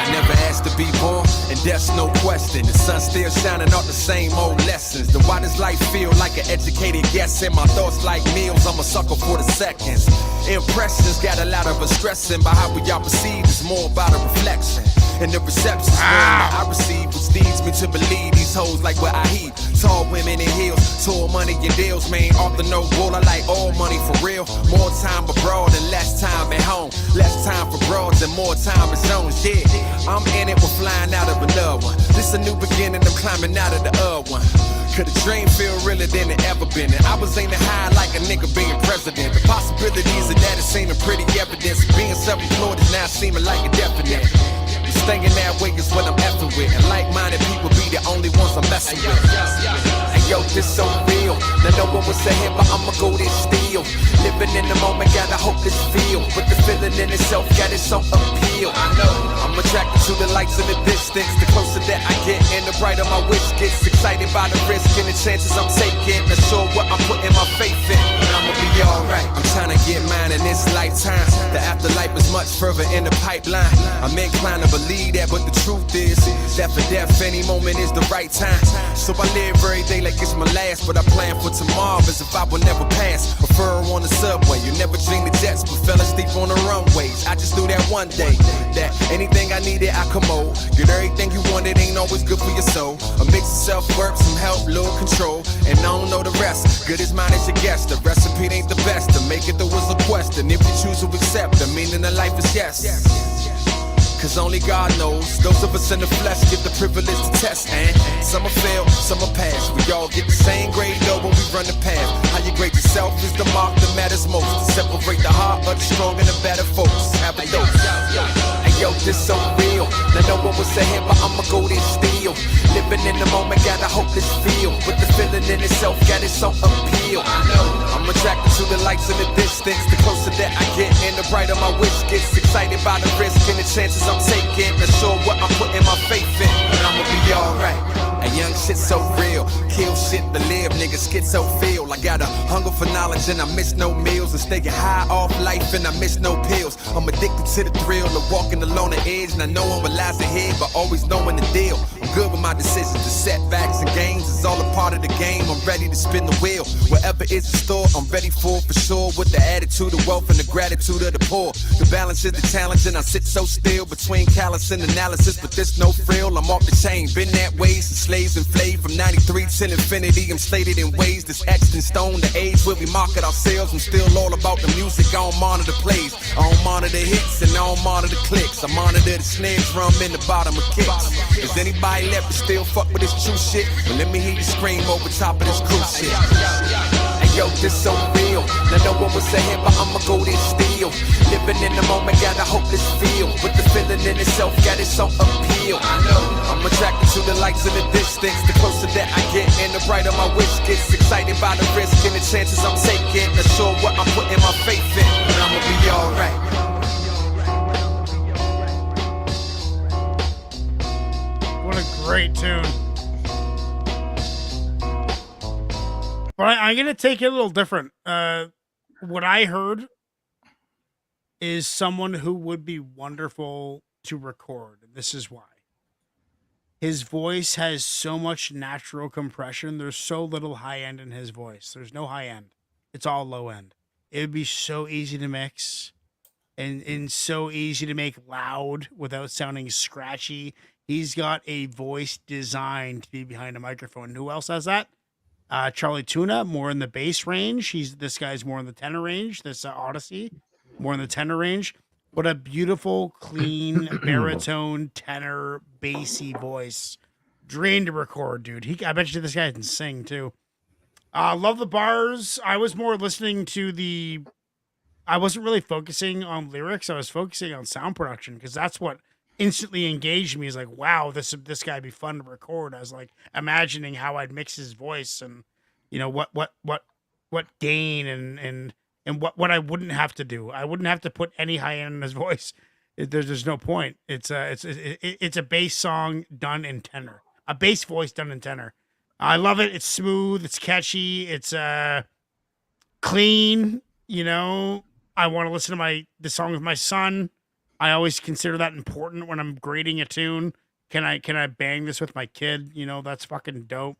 I never asked to be born, and that's no question. The sun still shining off the same old lessons. Then why does life feel like an educated guess? And my thoughts like meals, I'm a sucker for the seconds. Impressions got a lot of us stressing, but how we all perceive is more about a reflection. And the reception's I receive, which leads me to believe these hoes like what I heap. Tall women in heels, tall money and deals, man. Off the no bull, I like all money for real. More time abroad and less time at home. Less time for broads and more time at zones, yeah. I'm in it, we're flying out of another one. This a new beginning, I'm climbing out of the other one. Could a dream feel realer than it ever been? And I was aiming high like a nigga being president. The possibilities of that is seeming pretty evident. Being self-employed is now seeming like a definite. Staying that way is what I'm effing with. And like-minded people be the only ones I'm messing with. And yo, this so real. Now no one was ahead, but I'ma go this still. Living in the moment, gotta hope this feel. But the feeling in itself got its own appeal. I know I'm attracted to the lights in the distance. The closer that I get, and the brighter my wish gets. Excited by the risk and the chances I'm taking. Not sure what I'm putting my faith in, but I'ma be alright. I'm trying to get mine in this lifetime. The afterlife is much further in the pipeline. I'm inclined to believe that, but the truth is that for death, any moment is the right time. So I live every day like it's my last, but I plan for tomorrow as if I will never pass. A fur on the subway, you never dream the jets, but fell asleep on the runways. I just knew that one day, that anything I needed, I commode. Get everything you wanted, ain't always good for your soul. A mix of self-work, some help, little control, and I don't know the rest. Good as mine as your guess, the recipe ain't the best. To make it, there was a question. If you choose to accept, the meaning of life is yes. Cause only God knows. Those of us in the flesh get the privilege to test. And some will fail, some will pass. We all get the same grade though when we run the path. How you grade yourself is the mark that matters most. To separate the heart of the strong and the better folks. Have a dose. And yo, this so real. Now no one was ahead, but I'ma go this still. Living in the moment, gotta hope this feel. But the feeling in itself got its own appeal. I know I'm attracted to the lights in the distance. The closer that I get, and the brighter my wish gets. Excited by the risk and the chances I'm taking. Not sure what I'm putting my faith in, but I'ma be alright. A young shit so real, kill shit to live, niggas schizo feel. I got a hunger for knowledge and I miss no meals. And staying high off life and I miss no pills. I'm addicted to the thrill of walking along the edge. And I know what lies ahead, but always knowing the deal. I'm good with my decisions, the setbacks and gains is all a part of the game. I'm ready to spin the wheel, wherever is in store, I'm ready for sure. With the attitude of wealth and the gratitude of the poor. The balance is the challenge and I sit so still between callous and analysis. But there's no frill, I'm off the chain, been that way since slaves enslaved from 93 till infinity. I'm slated in ways that's etched in stone. The age where we market ourselves. I'm still all about the music. I don't monitor plays, I don't monitor hits, and I don't monitor clicks. I monitor the snare drum in the bottom of kicks. Is anybody left to still fuck with this true shit? Well, let me hear you scream over top of this cruise shit. And yo, this so real. Now no one was ahead, but I'ma go this still. Living in the moment, gotta hope this feel. But the feeling in itself got its own appeal. I know I'm attracted to the lights in the distance. The closer that I get, and the brighter my wish gets. Excited by the risk and the chances I'm taking. Not sure what I'm putting my faith in, but I'ma be alright. What a great tune. But I'm going to take it a little different. What I heard is someone who would be wonderful to record. And this is why. His voice has so much natural compression. There's so little high end in his voice. There's no high end. It's all low end. It would be so easy to mix and so easy to make loud without sounding scratchy. He's got a voice designed to be behind a microphone. Who else has that? Charlie Tuna, more in the bass range. This guy's more in the tenor range. This Odyssey, more in the tenor range. What a beautiful, clean baritone, tenor, bassy voice. Dream to record, dude. I bet you this guy can sing too. Love the bars. I was more listening to I wasn't really focusing on lyrics. I was focusing on sound production because that's what instantly engaged me. Is like, wow, this guy'd be fun to record. I was like imagining how I'd mix his voice and what gain and what I wouldn't have to do. I wouldn't have to put any high end in his voice. There's no point. It's a bass song done in tenor, a bass voice done in tenor. I love it. It's smooth. It's catchy. It's clean. I want to listen to the song with my son. I always consider that important when I'm grading a tune. Can I bang this with my kid? That's fucking dope.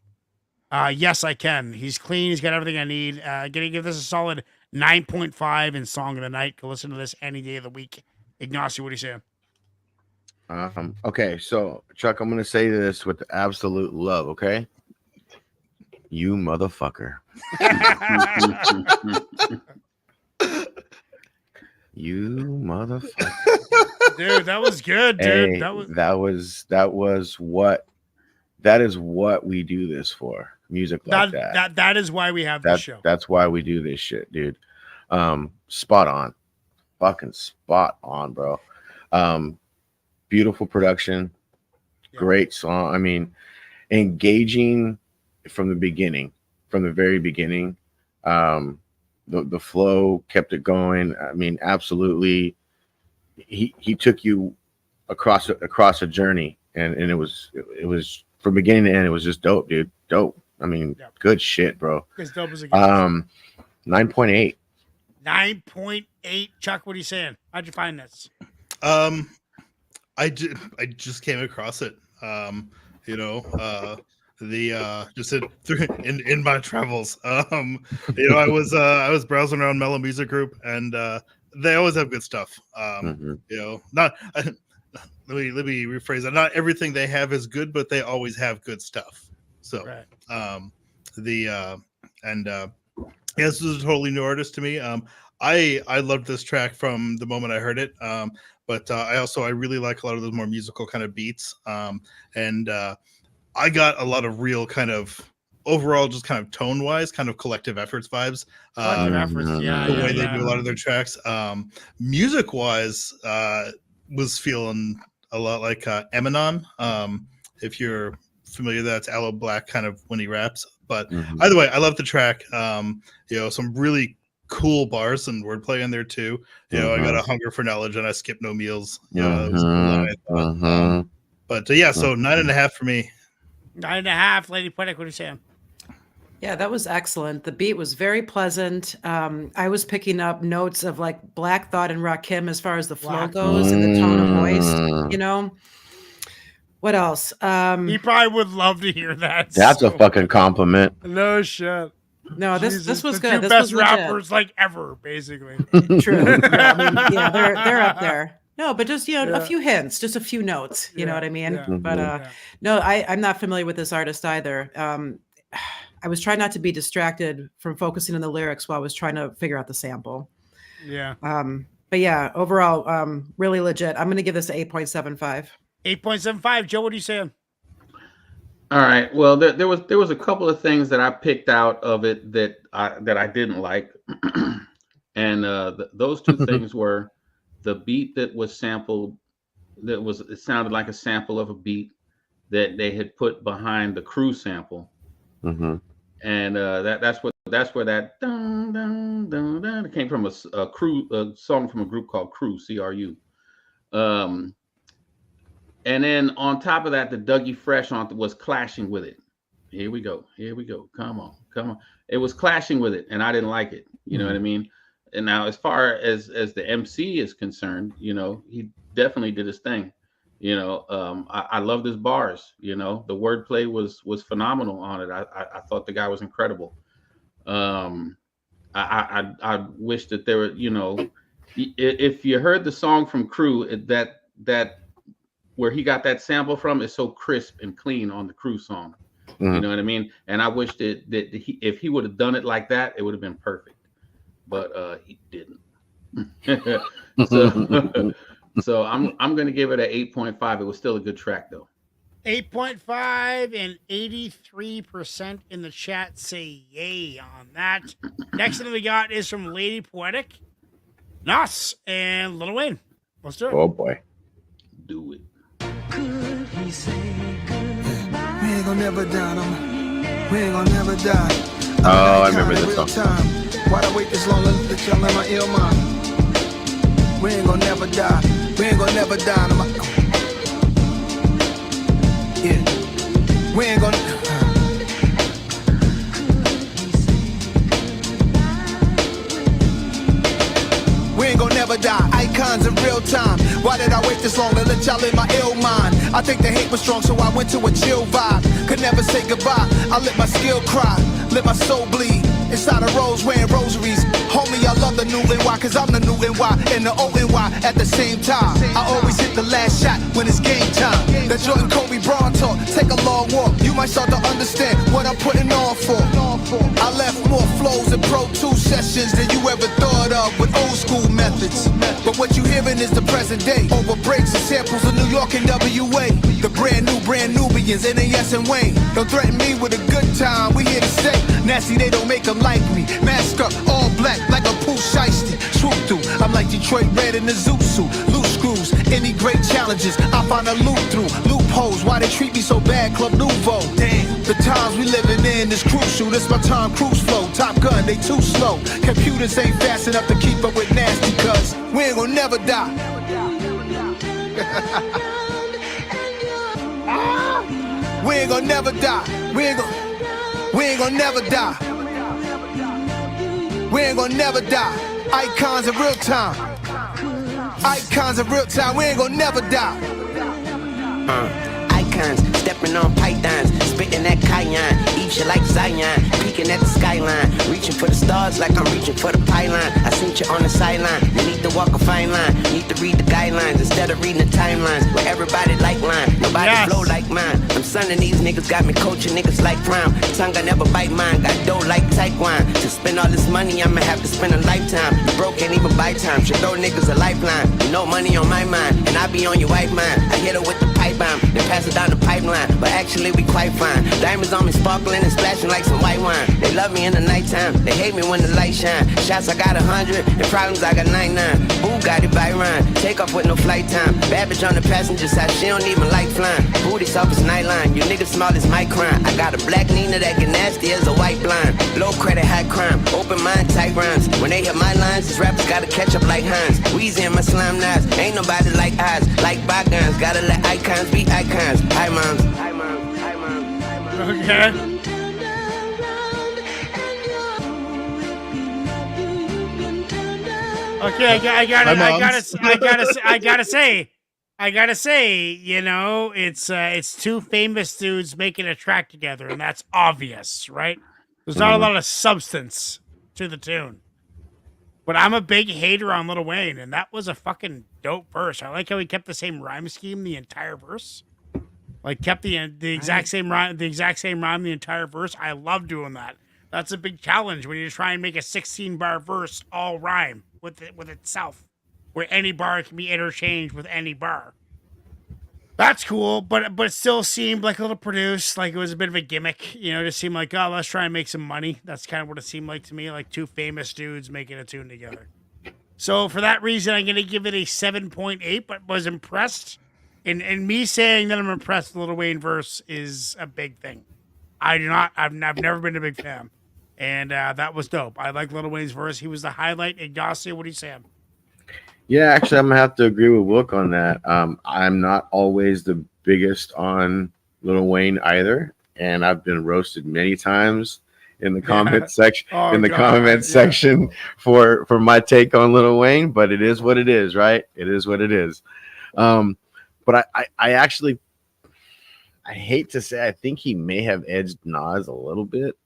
Yes, I can. He's clean. He's got everything I need. Gonna give this a solid 9.5 in Song of the Night. Go listen to this any day of the week. Ignacio, what are you saying? Okay, so Chuck, I'm gonna say this with absolute love. Okay, you motherfucker. You motherfucker. Dude, that was good, dude. Hey, that is what we do this for. Music like that. That is why we have the show. That's why we do this shit, dude. Spot on. Fucking spot on, bro. Beautiful production. Yeah. Great song. I mean, engaging from the very beginning. The flow kept it going. I mean, absolutely. He took you across a journey, and it was from beginning to end. It was just dope, dude. Dope. I mean, good shit, bro. As dope as it gets. 9.8. 9.8. Chuck, what are you saying? How'd you find this? I just came across it. Just in my travels. I was browsing around Mellow Music Group, and they always have good stuff. Let me rephrase that. Not everything they have is good, but they always have good stuff. So, right. This is a totally new artist to me. I loved this track from the moment I heard it. But I really like a lot of those more musical kind of beats. I got a lot of real kind of overall, just kind of tone wise, kind of collective efforts vibes. The way they do a lot of their tracks. Music wise, was feeling a lot like Eminem. If you're familiar, that's Aloe Black kind of when he raps. But either way, I love the track. Some really cool bars and wordplay in there too. I got a hunger for knowledge and I skip no meals. But so 9.5 for me. 9.5. Lady Poetic, what are you saying? Yeah, that was excellent. The beat was very pleasant. I was picking up notes of like Black Thought and Rakim as far as the flow goes and the tone of voice. What else? He probably would love to hear that. That's a fucking compliment. No shit. No, this was the good. Two this best was legit. rappers like ever, basically. True. They're up there. No, but just a few hints, just a few notes. You know what I mean? Yeah. But no, I'm not familiar with this artist either. I was trying not to be distracted from focusing on the lyrics while I was trying to figure out the sample. Yeah. But yeah, overall, really legit. I'm going to give this an 8.75. 8.75. Joe, what are you saying? All right. Well, there was a couple of things that I picked out of it that I didn't like, and those two things were the beat that was sampled. It sounded like a sample of a beat that they had put behind the Crew sample, and that's where that dun, dun, dun, dun, it came from. A song from a group called Crew, CRU. And then on top of that, the Dougie Fresh was clashing with it. Here we go. Come on. It was clashing with it, and I didn't like it. You know what I mean? And now, as far as the MC is concerned, he definitely did his thing. I love his bars. The wordplay was phenomenal on it. I thought the guy was incredible. I wish that there were, if you heard the song from Crew, that where he got that sample from is so crisp and clean on the Crew song. You know what I mean? And I wish that if he would have done it like that, it would have been perfect. But he didn't. So I'm gonna give it an 8.5. It was still a good track though. 8.5 and 83% in the chat say yay on that. Next thing we got is from Lady Poetic, Nas, and Lil Wayne. Let's do it. Oh boy. Do it. Could he say goodbye? We ain't gonna never die, we ain't gonna never die. Oh, I remember this song. Why'd I wait this long to let y'all in my ill mind? We ain't gonna never die. We ain't gonna never die. Yeah. We ain't gonna. We ain't gonna never die. Icons in real time. Why did I wait this long to let y'all in my ill mind? I think the hate was strong, so I went to a chill vibe. Could never say goodbye. I let my skill cry, let my soul bleed. Inside a rose wearing rosaries. Homie, I love the new NY, cause I'm the new NY and the old NY at the same time. I always hit the last shot when it's game time. That Jordan Kobe Braun talk, take a long walk. You might start to understand what I'm putting on for. I left more flows and Pro 2 sessions than you ever thought of with old school methods. But what you hearing is the present day. Over breaks and samples of New York and WA. The brand Nubians, NAS and Wayne. Don't threaten me with a good time, we here to stay. Nasty, they don't make them like me. Mask up, all black, like a Pooh Shiesty. Swoop through, I'm like Detroit Red in the Zoot suit. Loose screws, any great challenges, I find a loop through. Loopholes, why they treat me so bad, Club Nouveau. Damn, the times we living in is crucial. This my Tom Cruise flow. Top Gun, they too slow. Computers ain't fast enough to keep up with nasty, cuz we ain't gonna never die. We ain't gonna never die. We ain't gonna never die. We ain't gonna never die. Icons in real time. Icons in real time. We ain't gonna never die. Icons, stepping on pythons, spitting that cayenne, eat you like Zion, peeking at the skyline, reaching for the stars like I'm reaching for the pylon. I seen you on the sideline, you need to walk a fine line, need to read the guidelines instead of reading the timelines, where everybody like line, nobody flow like mine. I'm sonning these niggas, got me coaching niggas like Crown. Tongue I never bite mine, got dough like Taekwon. To spend all this money, I'ma have to spend a lifetime. You broke, can't even buy time, should throw niggas a lifeline. You know money on my mind, and I be on your wife mind. I hit her with the pipe bomb, then pass it down the pipeline, but actually we quite fine. Diamonds on me sparkling and splashing like some white wine. They love me in the nighttime, they hate me when the light shine. Shots I got 100, and problems I got 99. Boo got it by Ryan, take off with no flight time. Bad bitch on the passenger side, she don't even like flying. Booty soft as nightline, you niggas small as my crime. I got a black Nina that get nasty as a white blind. Low credit, high crime, open mind, tight rhymes. When they hit my lines, these rappers gotta catch up like Hines. Weezy in my slime knives, ain't nobody like eyes. Like bygones, gotta let icons be icons. Hi moms. Hi moms. Hi moms. Hi moms. Okay. Okay, I gotta say, you know, it's two famous dudes making a track together, and that's obvious, right? There's not a lot of substance to the tune. But I'm a big hater on Lil Wayne, and that was a fucking dope verse. I like how he kept the same rhyme scheme the entire verse. Like kept the exact same rhyme, the entire verse. I love doing that. That's a big challenge when you try and make a 16-bar verse all rhyme with itself, where any bar can be interchanged with any bar. That's cool, but it still seemed like a little produced, like it was a bit of a gimmick. You know, it just seemed like, oh, let's try and make some money. That's kind of what it seemed like to me, like two famous dudes making a tune together. So for that reason, I'm gonna give it a 7.8, but was impressed. And me saying that I'm impressed with Lil Wayne verse is a big thing. I've never been a big fan. And that was dope. I like Lil Wayne's verse. He was the highlight. Ignacio, what do you say? Yeah, actually, I'm gonna have to agree with Wilk on that. I'm not always the biggest on Lil Wayne either, and I've been roasted many times in the comment section. Section for my take on Lil Wayne. But it is what it is, right? It is what it is. But I actually, I hate to say, I think he may have edged Nas a little bit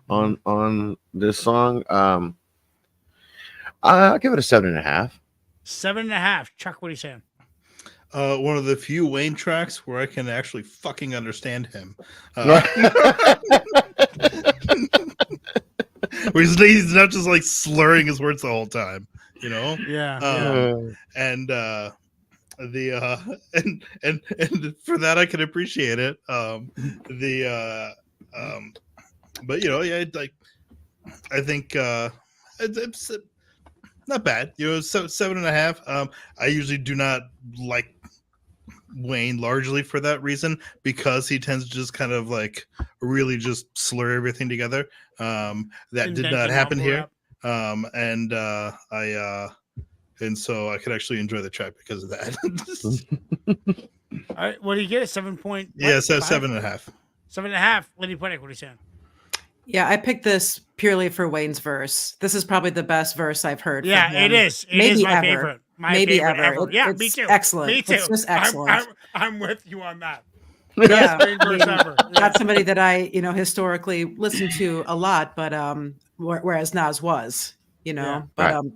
on this song. I'll give it a 7.5. 7.5. Chuck, what are you saying? one of the few Wayne tracks where I can actually fucking understand him. Where he's not just like slurring his words the whole time, you know? Yeah. And for that I can appreciate it. But you know, yeah, like I think it's not bad. You know, 7.5. I usually do not like Wayne largely for that reason, because he tends to just kind of like really just slur everything together. That did not happen here. And so I could actually enjoy the track because of that. All right, what do you get? 7 point? Yeah, 7.5. 7.5. Lady Puttick, what are you saying? Yeah, I picked this purely for Wayne's verse. This is probably the best verse I've heard. Yeah, from him. it is. It Maybe is my ever. favorite. My Maybe favorite ever. Yeah, It's me too. Excellent. Me too. It's just excellent. I'm with you on that. Yeah, Wayne verse ever. Yeah. not somebody that I, historically listened to a lot, but whereas Nas was, but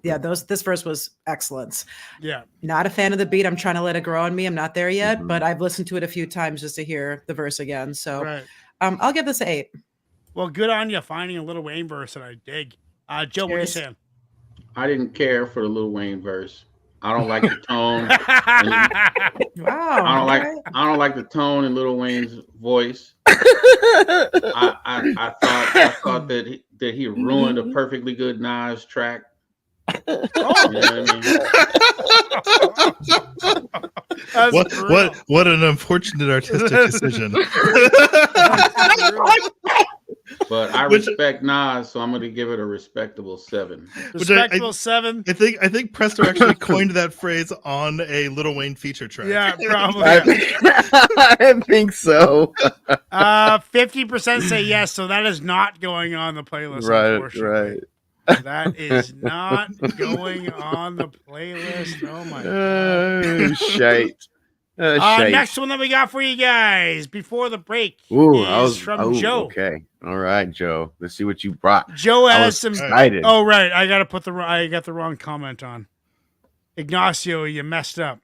this verse was excellent. Yeah. Not a fan of the beat. I'm trying to let it grow on me. I'm not there yet, but I've listened to it a few times just to hear the verse again. So I'll give this an 8. Well, good on you finding a Lil Wayne verse that I dig. Joe, what are you saying? I didn't care for the Lil Wayne verse. I don't like the tone. Wow. I don't like the tone in Lil Wayne's voice. I thought that he ruined a perfectly good Nas track. You know what I mean? What an unfortunate artistic decision. But I respect Nas, so I'm going to give it a respectable 7. Respectable 7. I think Presto actually coined that phrase on a Lil Wayne feature track. Yeah, probably. I think so. 50% say yes, so that is not going on the playlist. Right. That is not going on the playlist. Oh my god. Shite. Next one that we got for you guys before the break is from Joe. Okay. All right, Joe. Let's see what you brought. Joe has some. Excited. Oh, right. I got the wrong comment on. Ignacio, you messed up.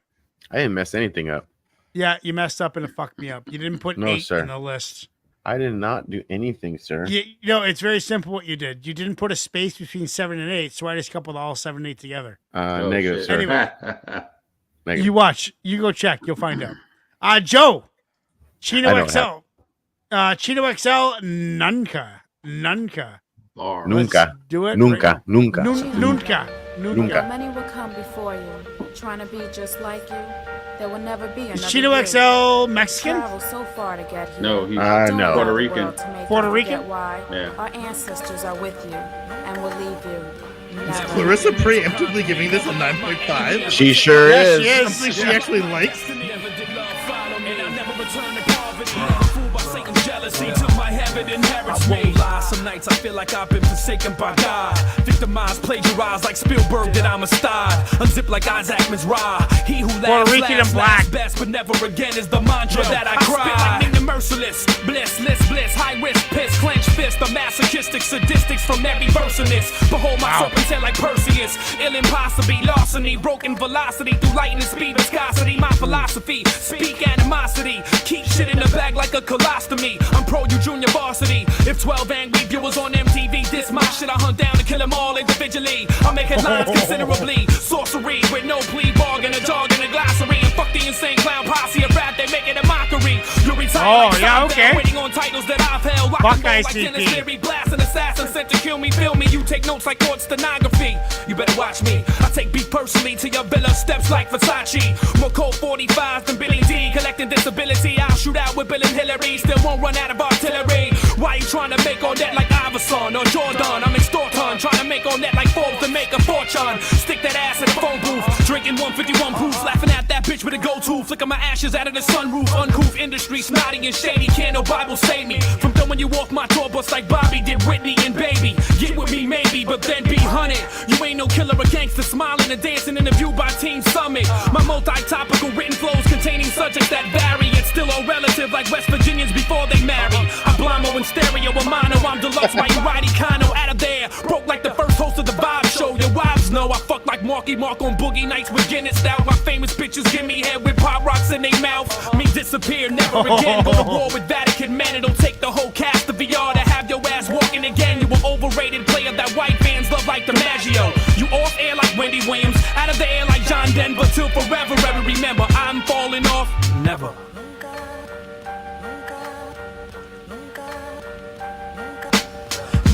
I didn't mess anything up. Yeah, you messed up and it fucked me up. You didn't put 8 in the list. I did not do anything, sir. It's very simple what you did. You didn't put a space between 7 and 8, so I just coupled all 7 and 8 together. Negative, sir. Anyway, negative. you watch. You go check. You'll find out. Joe, Chino XL. Chino XL, Nunca. Nunca. Do it. Nunca. Nunca. Many will come before you, trying to be just like you. There will never be another. Is Chino XL Mexican? Travel so far to get here. No, he's no. Puerto Rican. Puerto Rican? Why Yeah. our ancestors are with you and will leave you. Is Clarissa preemptively giving this a 9.5? She sure is. She is. Something she actually likes. I won't lie, some nights I feel like I've been forsaken by God. Victimized, plagiarized like Spielberg that I'm a star. Unzipped like Isaac Mizrahi. He who laughs last best, but never again is the mantra that I cry. Spit like Nigga merciless, bliss, high risk, piss, clenched fist. The masochistic sadistics from every verse in this. Behold my serpent's head like Perseus. Ill impossibly, larceny, broken velocity through lightning speed, viscosity. My philosophy, speak animosity. Keep shit in the bag like a colostomy. I'm pro you junior varsity. If 12 angry viewers on MTV diss my shit, I hunt down and kill them all individually. I make headlines considerably. Sorcery with no plea bargain, a dog in a glossary. And fuck the insane clown posse of rap, they make it a mockery. You're retired like Seinfeld, waiting on titles that I've held. Fuck ICP. Blast an assassin sent to kill me, feel me. You take notes like court stenography. You better watch me. I take beat personally to your villa steps like Versace. More cold 45s than Billy D. Collecting disability, I'll shoot out with Bill and Hillary. Still won't run out of artillery. Why you trying to make all that like Iverson or Jordan? I'm extorting, trying to make all that like Forbes to make a fortune. Stick that ass in the phone booth, drinking 151 proofs, laughing at that bitch with a go-to. Flicking my ashes out of the sunroof, uncouth industry, snotty and shady. Can't no Bible save me from throwing you off my tour bus like Bobby did Whitney and Baby. Get with me maybe, but then be hunted. You ain't no killer or gangster, smiling and dancing in the view by Team Summit. My multi-topical written flows containing subjects that vary. It's still all relative like West Virginians before they marry. I'm Blamo in stereo, a mono, I'm deluxe, why you riding Kano out of there. Broke like the first host of the Vibe Show. Your wives know I fuck like Marky Mark on Boogie Nights with Guinness. Out my famous bitches give me head with pop rock. never again. Go to war with Vatican men. It'll take the whole cast of VR to have your ass walking again. You were overrated player that white fans love like DiMaggio. You off air like Wendy Williams, out of the air like John Denver. Till forever, ever remember, I'm falling off. Never.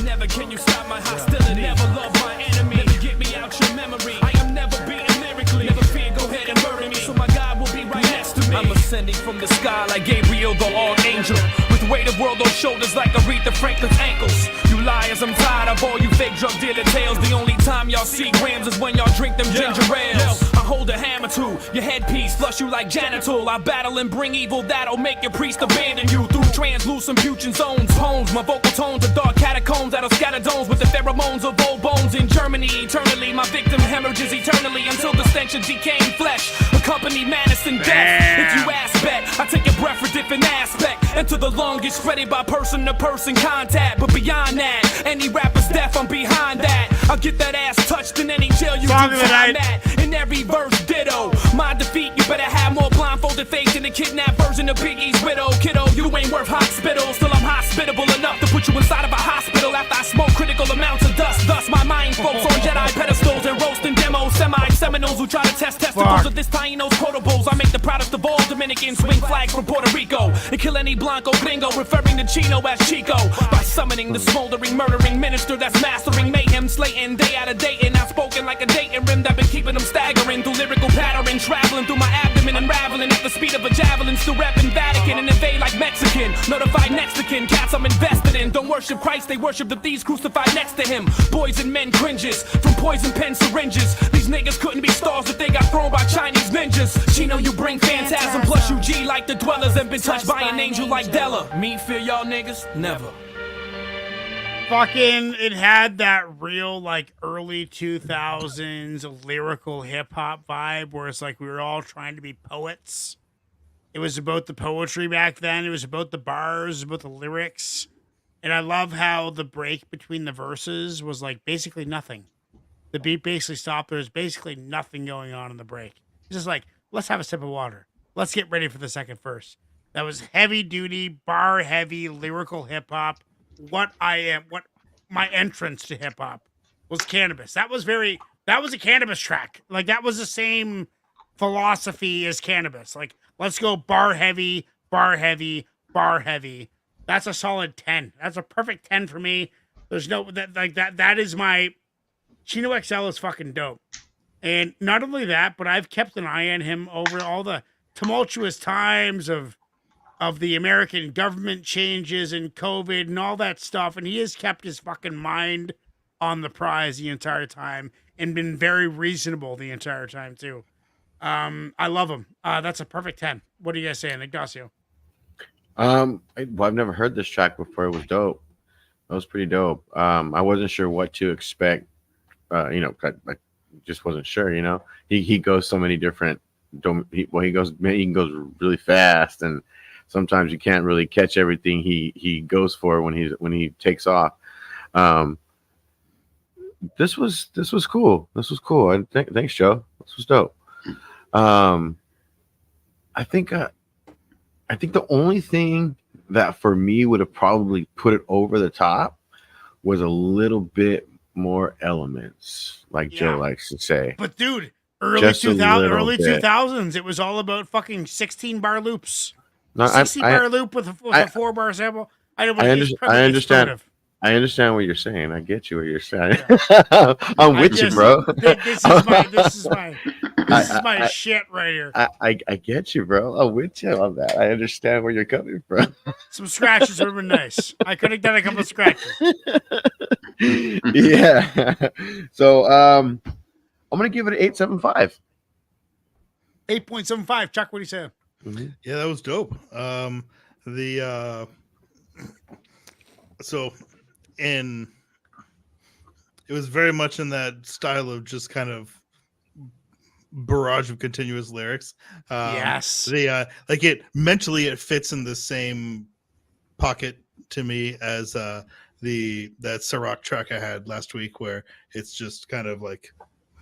Never can you stop my hostility. Never love my enemy. Never get me out your memory. I am never beaten lyrically. Never fear, go ahead and murder me. So my God will be right next to me. I'm ascending from the sky like Gabriel, the archangel. With weight of world on shoulders like Aretha Franklin's ankles. You liars, I'm tired of all you fake drug dealer tales. The only time y'all see grams is when y'all drink them ginger ales. I hold a hammer to your headpiece, flush you like Janitol. I battle and bring evil that'll make your priest abandon you. Through translucent fusion zones, poems, my vocal tones are dark catacombs that'll scatter domes with the pheromones of old bones. In Germany, eternally, my victim hemorrhages eternally until the stench of decaying flesh accompany madness and death. If you ask bet, I take your breath for different aspect. Enter the longest spreaded by person-to-person contact. But beyond that, any rapper's death, I'm behind that. I'll get that ass touched in any jail you can find that. In every verse, ditto. My defeat, you better have more blindfolded faith than the kidnapped version of Biggie's widow. Kiddo, you ain't worth hospital. Still, I'm hospitable enough to put you inside of a hospital after I smoke critical amounts of dust. Thus, my mind folks on Jedi pedestals and roasting demos. Semi-Seminoles who try to test testicles of this Taino's quotables. I make the proudest of all Dominicans swing flags from Puerto Rico and kill any Blanco gringo, referring to Chino as Chico. By summoning the smoldering, murdering minister that's mastering mayhem, slaying day out of day, and outspoken like a Dayton rim that been keeping them staggering through lyrical pattern, traveling through my abdomen, unraveling at the speed of a javelin, still repping Vatican and invade like Mexican. Notified next to kin, cats I'm invested in. Don't worship Christ, they worship the thieves crucified next to him. Boys and men cringes from poison pen syringes. These niggas couldn't be stars if they got thrown by Chinese ninjas. Chino, you bring phantasm, plus you G like the dwellers and been touched by an angel like Della. Me fear y'all niggas? Never. Fucking, it had that real, like, early 2000s lyrical hip-hop vibe where it's like we were all trying to be poets. It was about the poetry back then. It was about the bars, about the lyrics. And I love how the break between the verses was, like, basically nothing. The beat basically stopped. There was basically nothing going on in the break. It's just like, let's have a sip of water. Let's get ready for the second verse. That was heavy-duty, bar-heavy, lyrical hip-hop. What my entrance to hip hop was Cannabis. That was a Cannabis track. Like, that was the same philosophy as Cannabis. Like, let's go bar heavy, bar heavy, bar heavy. That's a solid 10. That's a perfect 10 for me. There's no, that is my, Chino XL is fucking dope. And not only that, but I've kept an eye on him over all the tumultuous times of the American government changes and COVID and all that stuff. And he has kept his fucking mind on the prize the entire time and been very reasonable the entire time too. I love him. That's a perfect 10. What are you guys saying, Ignacio? I've never heard this track before. It was dope. It was pretty dope. I wasn't sure what to expect. I just wasn't sure, he goes so many different, he goes really fast, and sometimes you can't really catch everything he goes for when he takes off. This was cool. This was cool. Thanks, Joe. This was dope. I think the only thing that for me would have probably put it over the top was a little bit more elements, like Joe likes to say. But dude, early 2000s, it was all about fucking 16 bar loops. No, 60 bar loop with a 4-bar sample. I understand. I understand what you're saying. I get you what you're saying. I'm with you, bro. This is my shit right here. I get you, bro. I'm with you on that. I understand where you're coming from. Some scratches would have been nice. I could have done a couple of scratches. Yeah. So I'm gonna give it an 8.75. 8.75. Chuck, what do you say? Mm-hmm. Yeah, that was dope. It was very much in that style of just kind of barrage of continuous lyrics. Yes. It mentally it fits in the same pocket to me as that Ciroc track I had last week, where it's just kind of like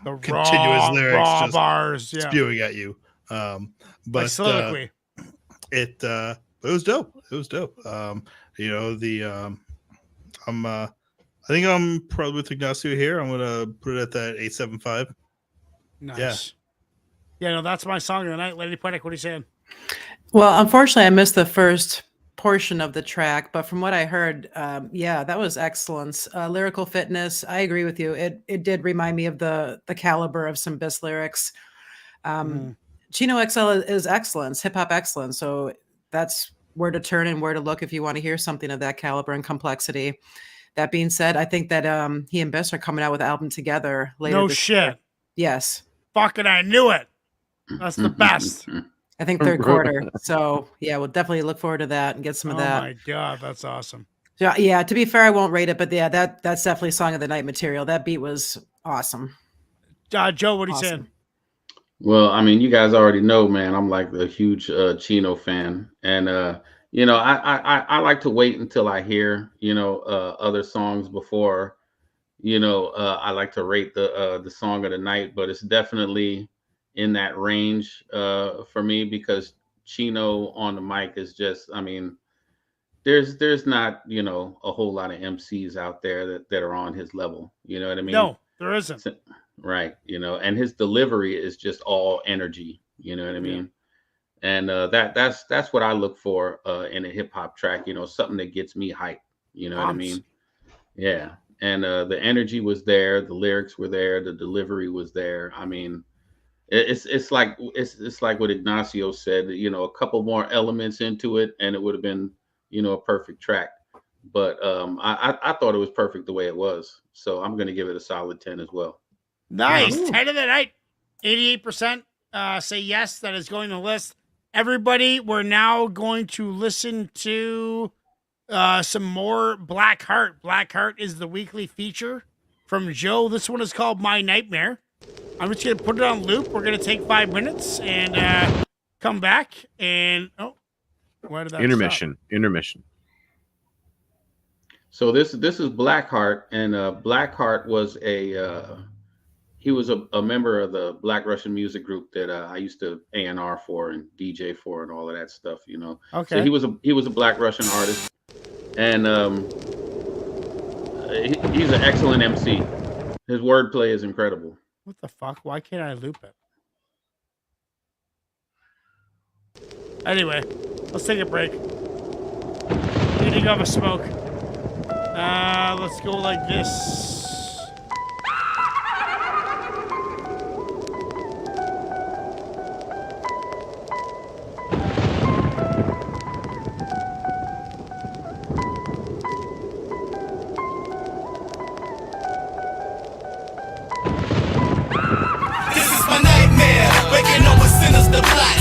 the continuous lyrics, raw just bars, spewing at you. But soliloquy. It was dope. It was dope. You know, I think I'm probably with Ignacio here. I'm gonna put it at that 875. Nice. Yeah, no, that's my song of the night. Lady Poetic, what are you saying? Well, unfortunately, I missed the first portion of the track, but from what I heard, yeah, that was excellence. Lyrical fitness. I agree with you. It did remind me of the caliber of some Bis lyrics. Chino XL is excellence, hip hop excellence. So that's where to turn and where to look if you want to hear something of that caliber and complexity. That being said, I think that he and Bis are coming out with an album together later. No this shit. year. Yes. Fucking, I knew it. That's the best. I think third quarter. So yeah, we'll definitely look forward to that and get some of that. Oh my God, that's awesome. Yeah, to be fair, I won't rate it, but yeah, that's definitely song of the night material. That beat was awesome. Joe, what are you saying? Well, I mean, you guys already know, man, I'm like a huge Chino fan. And, you know, I like to wait until I hear, you know, other songs before, you know, I like to rate the song of the night, but it's definitely in that range for me, because Chino on the mic is just, I mean, there's not, you know, a whole lot of MCs out there that are on his level. You know what I mean? No, there isn't. Right. You know, and his delivery is just all energy. You know what I mean? And that's what I look for in a hip hop track. You know, something that gets me hyped. You know what I mean? Yeah. And the energy was there, the lyrics were there, the delivery was there. I mean, it's like what Ignacio said. You know, a couple more elements into it, and it would have been, you know, a perfect track. But I thought it was perfect the way it was. So I'm going to give it a solid 10 as well. Nice. 10 of the night. 88% say yes. That is going to the list. Everybody, we're now going to listen to some more Black Heart. Black Heart is the weekly feature from Joe. This one is called My Nightmare. I'm just going to put it on loop. We're going to take 5 minutes and come back. And, where did that Intermission. So this is Blackheart, and Blackheart was he was a member of the Black Russian music group that I used to A&R for and DJ for and all of that stuff, you know. Okay. So he was a Black Russian artist, and he's an excellent MC. His wordplay is incredible. What the fuck? Why can't I loop it? Anyway, let's take a break. Need to go have a smoke. Let's go like this.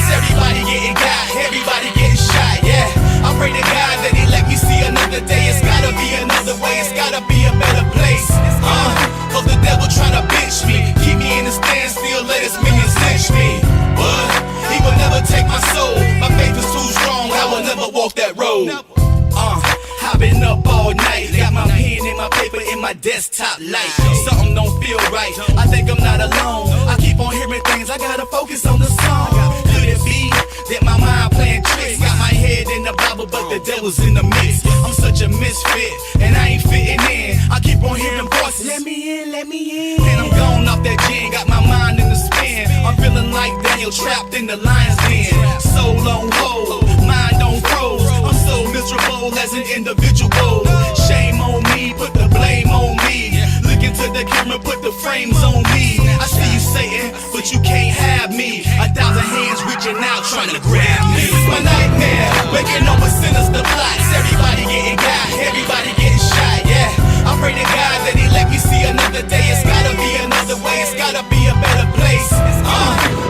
Everybody getting got, everybody getting shot, yeah. I pray to God that he let me see another day. It's gotta be another way, it's gotta be a better place. Cause the devil tryna bitch me, keep me in the standstill, let his minions lynch me. But he will never take my soul, my faith is too strong, I will never walk that road. I've been up all night, got my pen and my paper in my desktop light. Something don't feel right, I think I'm not alone. I keep on hearing things, I gotta focus on the song. Could it be that my mind playing tricks? Got my head in the Bible, but the devil's in the mix. I'm such a misfit, and I ain't fitting in. I keep on hearing voices, let me in, and I'm gone off that gin, got my mind in the spin. I'm feeling like Daniel trapped in the lion's den. Soul on hold, mind on froze. I'm so miserable as an individual. Shame on me, put the blame on me. Look into the camera, put the frames on me. I see you Satan, but you can't have me. 1,000 hands reaching out, trying to grab me. This is my nightmare, waking up with sinister plots. Everybody getting got, everybody getting shot, yeah. I pray to God that he let me see another day. It's gotta be another way, it's gotta be a better place.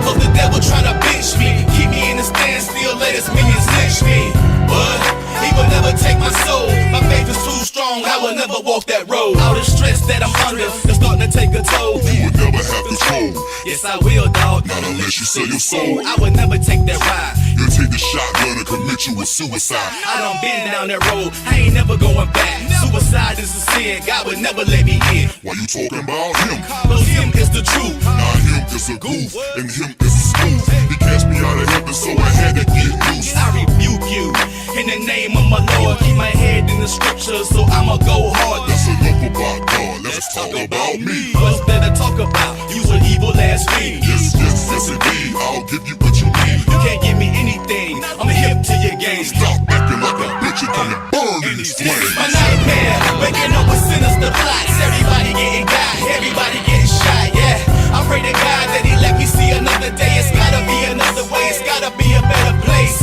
Cause the devil tryna bitch me, keep me in the standstill, let his minions lynch me. But he will never take my soul, my faith is too strong, I will never walk that road. All the stress that I'm under is starting to take a toll. You will never have control. Yes, I will, dog. Not unless you sell your soul. I would never take that ride. You'll take the shotgun and commit you with suicide. I done been down that road, I ain't never going back. Suicide is a sin, God would never let me in. Why you talking about him? Cause him is the truth. Nah, him is a goof, and him is a spoof. He cast me out of heaven, so I had to get loose. I rebuke you. a Lord. Keep my head in the scriptures, so I'ma go hard. That's enough about God. Let's talk about me. What's there to talk about? You an evil ass fiend. Yes, indeed. I'll give you what you need. You can't give me anything. I'm hip to your game. Stop acting like a bitch and come and burn in these flames. My nightmare, waking up with sinister plots. Everybody getting got, everybody getting shot. Yeah, I pray to God that He let me see another day. It's gotta be another way. It's gotta be a better place.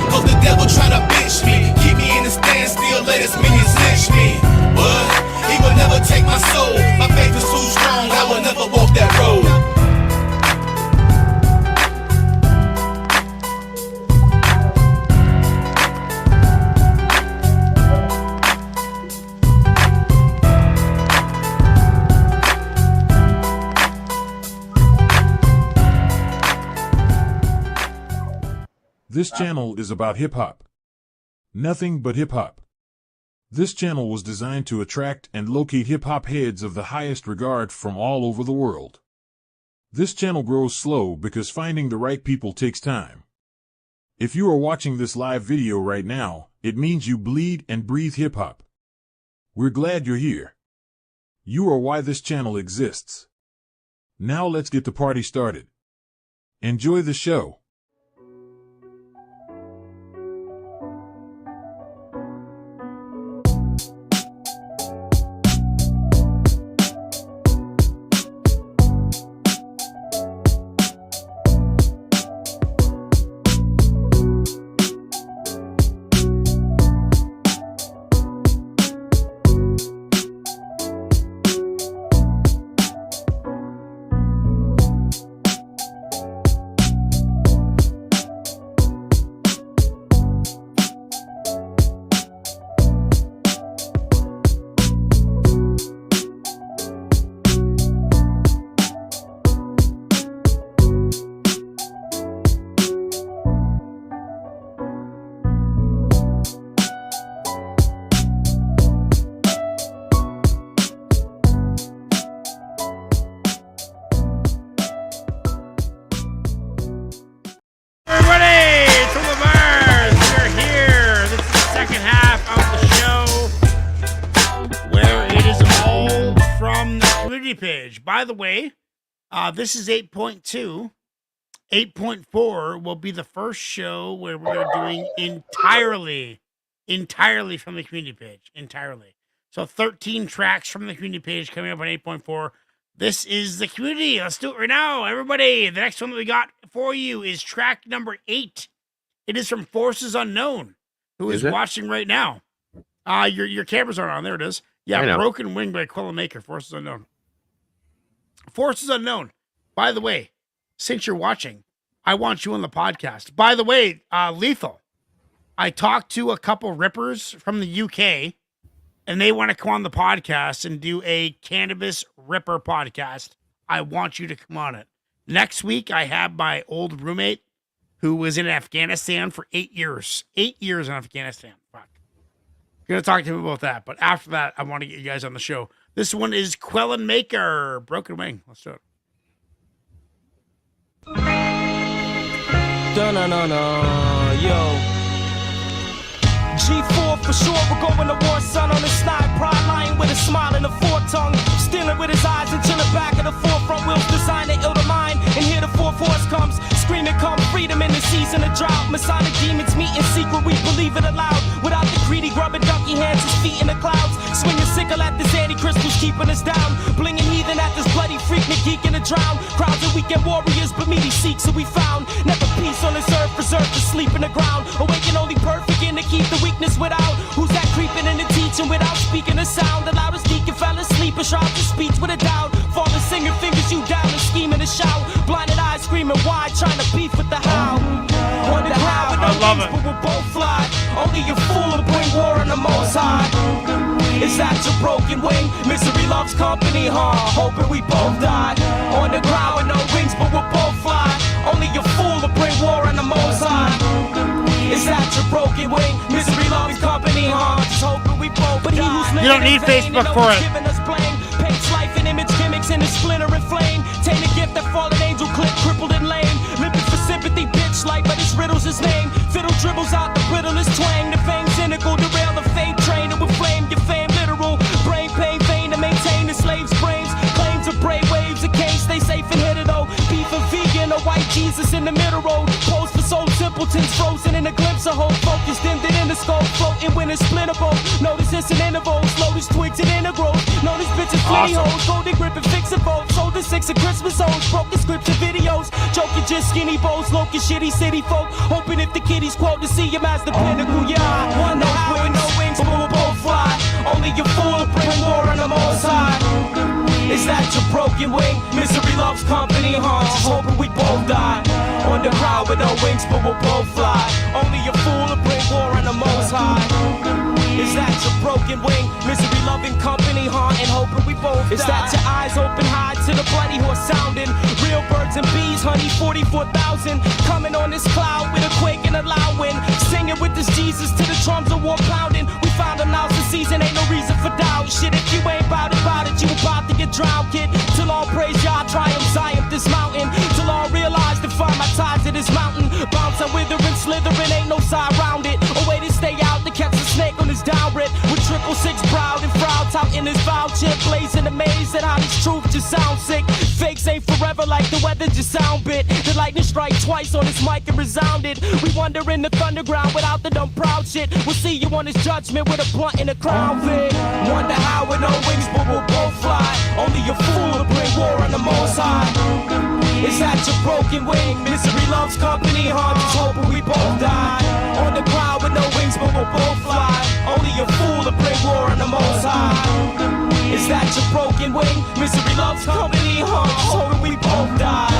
Cause the devil try to bitch me, keep me in a standstill, let his minions lynch me. But he will never take my soul. My faith is too strong, I will never walk that road. This channel is about hip-hop. Nothing but hip-hop. This channel was designed to attract and locate hip-hop heads of the highest regard from all over the world. This channel grows slow because finding the right people takes time. If you are watching this live video right now, it means you bleed and breathe hip-hop. We're glad you're here. You are why this channel exists. Now let's get the party started. Enjoy the show. Page. By the way, this is 8.2. 8.4 will be the first show where we're doing entirely from the community page. Entirely. So 13 tracks from the community page coming up on 8.4. This is the community. Let's do it right now, everybody. The next one that we got for you is track number 8. It is from Forces Unknown, who is watching right now. Your cameras aren't on. There it is. Yeah, Broken Wing by Quilla Maker, Forces Unknown. Forces Unknown. By the way, since you're watching, I want you on the podcast. By the way, Lethal, I talked to a couple rippers from the UK, and they want to come on the podcast and do a Cannabis Ripper podcast. I want you to come on it. Next week, I have my old roommate who was in Afghanistan for 8 years. 8 years in Afghanistan. Fuck. I'm going to talk to him about that. But after that, I want to get you guys on the show. This one is Quilla Maker, Broken Wing. Let's do it. Yo. G4 for sure, we're going to war, son, on the snide. Pride lying with a smile and a four-tongue. Stealing with his eyes and chilling back at the forefront. Wheels designed to ill to mind. And here the 4-force comes. Screaming come freedom in the season of drought. Masonic demons meet in secret, we believe it aloud. Without the greedy grubbing ducky hands, his feet in the clouds. Swinging sickle at this anti-crystals, keeping us down. Blinging heathen at this bloody freak, geek in the drown. Crowds of weekend warriors, but me these seeks that we found. Never peace on this earth, preserved to sleep in the ground. Awaken only perfect in to keep the weakness without. Who's that creeping in the teaching without speaking a sound? The loudest deacon fell asleep and shroud your speech with a doubt. Falling singer fingers you down and scheming to shout. Blinded eyes screaming why, trying to beef with the how. On the ground with no wings, but we'll both fly. Only a fool will bring war on the most high. Is that your broken wing? Misery loves company, huh? Hoping we both die. On the ground with no wings, but we'll both fly. Only a fool will bring war on the most high. Is that your broken wing? Misery loves company, huh? Just hoping we both die. You don't need Facebook for it. Paints life in image gimmicks in a splinter and flame. Take a gift that fallen angel clip, crippled and lame. Limping for sympathy, bitch like, but his riddle's his name. Fiddle dribbles out the brittlest twang. The fangs in Jesus in the middle road. Pose for soul simpletons, frozen in a glimpse of hope. Focus dimmed it in the scope, floating when it's splinter bolt. Notice it's an interval, lotus twigs and integrals. Notice bitches flitty hoes, golden grip and fix it both. Sold the 6 of Christmas hoes, broke the scripture videos. Joking just skinny bows, local shitty city folk. Hoping if the kiddies quote to see him as the pinnacle, yeah. One no how with no wings, but we'll both fly. Only a fool to bring war on the most high. Is that your broken wing? Misery loves company, haunts. Hoping we both die. On the ground with no wings, but we'll both fly. Only a fool to bring war on the most high. Is that your broken wing? Misery loving company, haunting, hoping we both die. Is that your eyes open high to the bloody horse sounding? Real birds and bees, honey, 44,000. Coming on this cloud with a quake and a loud wind. Singing with this Jesus to the drums of war pounding. We found him now's the season, ain't no reason for doubt. Shit, if you ain't about it, you about to get drowned, kid. Till all praise Yah, triumph, Zion, this mountain. Till all realize to find my ties to this mountain. Bounce and withering, slithering, ain't no side round it. A way to stay out to catch a snake on his down rip. With 666 proud and proud, out in his foul chip. Blazing amazed at how this truth just sounds sick. Fakes ain't forever like the weather just sound bit. The lightning strike twice on his mic and resounded. We wander in the thunderground without the dumb proud shit. We'll see you on his judgment with a blunt in a crown vid. Wonder how with no wings but we'll both fly. Only a fool to bring war on the most high. Is that your broken wing? Misery loves company, haunts, hoping we both die. On the ground with no wings but we'll both fly. Only a fool to bring war on the most high. Is that your broken wing? Misery loves company, haunts, hoping we both die.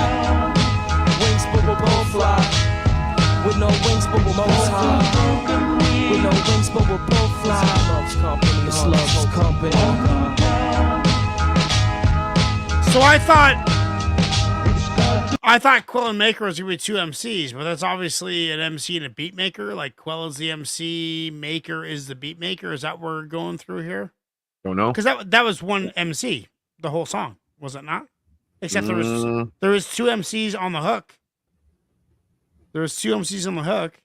Wings but we'll both fly. With no wings but we'll most high. With no wings but we'll both fly. Loves company, it's loves company. So I thought Quell and Maker was gonna be 2 MCs, but that's obviously an MC and a beat maker. Like Quell is the MC, Maker is the beat maker. Is that what we're going through here? Don't know. Because that was one MC, the whole song, was it not? Except there was 2 MCs on the hook. There was 2 MCs on the hook.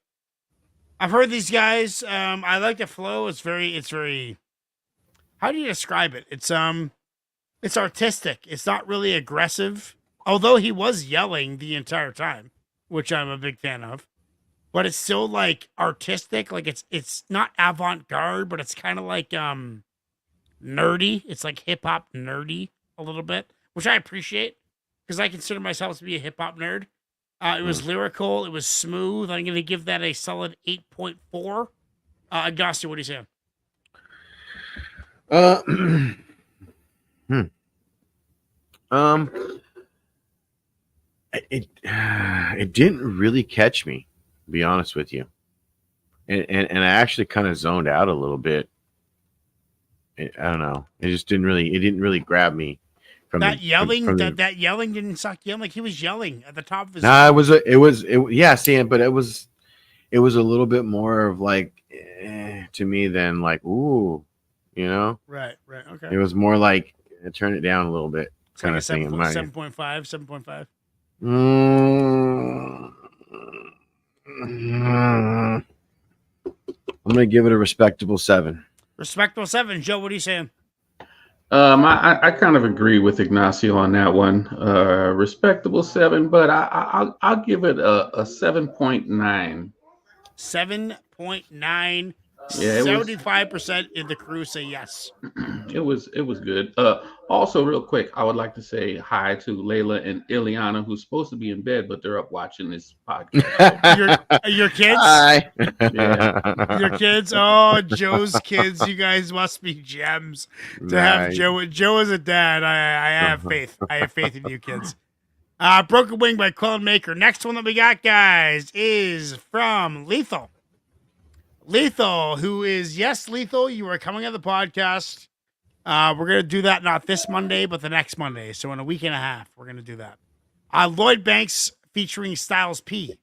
I've heard these guys. I like the flow. It's very. How do you describe it? It's artistic. It's not really aggressive. Although he was yelling the entire time, which I'm a big fan of, but it's still like artistic. Like it's not avant-garde, but it's kind of like nerdy. It's like hip hop nerdy a little bit, which I appreciate because I consider myself to be a hip hop nerd. It was lyrical. It was smooth. I'm going to give that a solid 8.4. Agasti, what do you say? It didn't really catch me, to be honest with you, and I actually kind of zoned out a little bit. I don't know. It didn't really grab me. That yelling didn't suck you in. Like he was yelling at the top of his. Nah, it was yeah, Sam, but it was a little bit more of like to me than like ooh, you know. Right. Okay. It was more like turn it down a little bit, kind like of thing. 7.5. I'm gonna give it a respectable 7. Respectable 7. Joe, what are you saying? I kind of agree with Ignacio on that one. Respectable 7, but I'll give it a 7.9. 7.9. Yeah, 75% in the crew say yes. It was good. Also, real quick, I would like to say hi to Layla and Ileana, who's supposed to be in bed, but they're up watching this podcast. Your kids? Hi. Yeah. Your kids? Oh, Joe's kids. You guys must be gems to have Joe. Joe as a dad. I have faith. I have faith in you kids. Broken Wing by Quell and Maker. Next one that we got, guys, is from Lethal. Lethal, who is, yes, Lethal, you are coming on the podcast. We're going to do that not this Monday, but the next Monday. So in a week and a half, we're going to do that. Lloyd Banks featuring Styles P.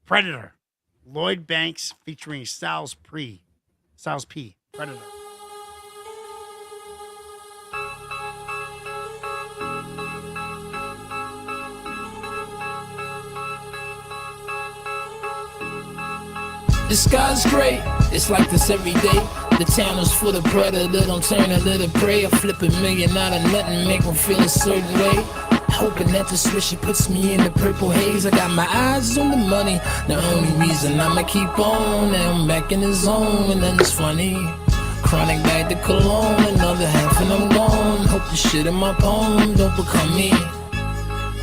Predator. Lloyd Banks featuring Styles P. Predator. The sky's gray, it's like this every day. The town is full of predator, don't turn a little prey. I flip $1 million out of nothing, make them feel a certain way. Hoping that the swisher puts me in the purple haze. I got my eyes on the money. The only reason I'ma keep on. Now I'm back in the zone, and then it's funny. Chronic bag to cologne, another half and I'm gone. Hope the shit in my poem don't become me.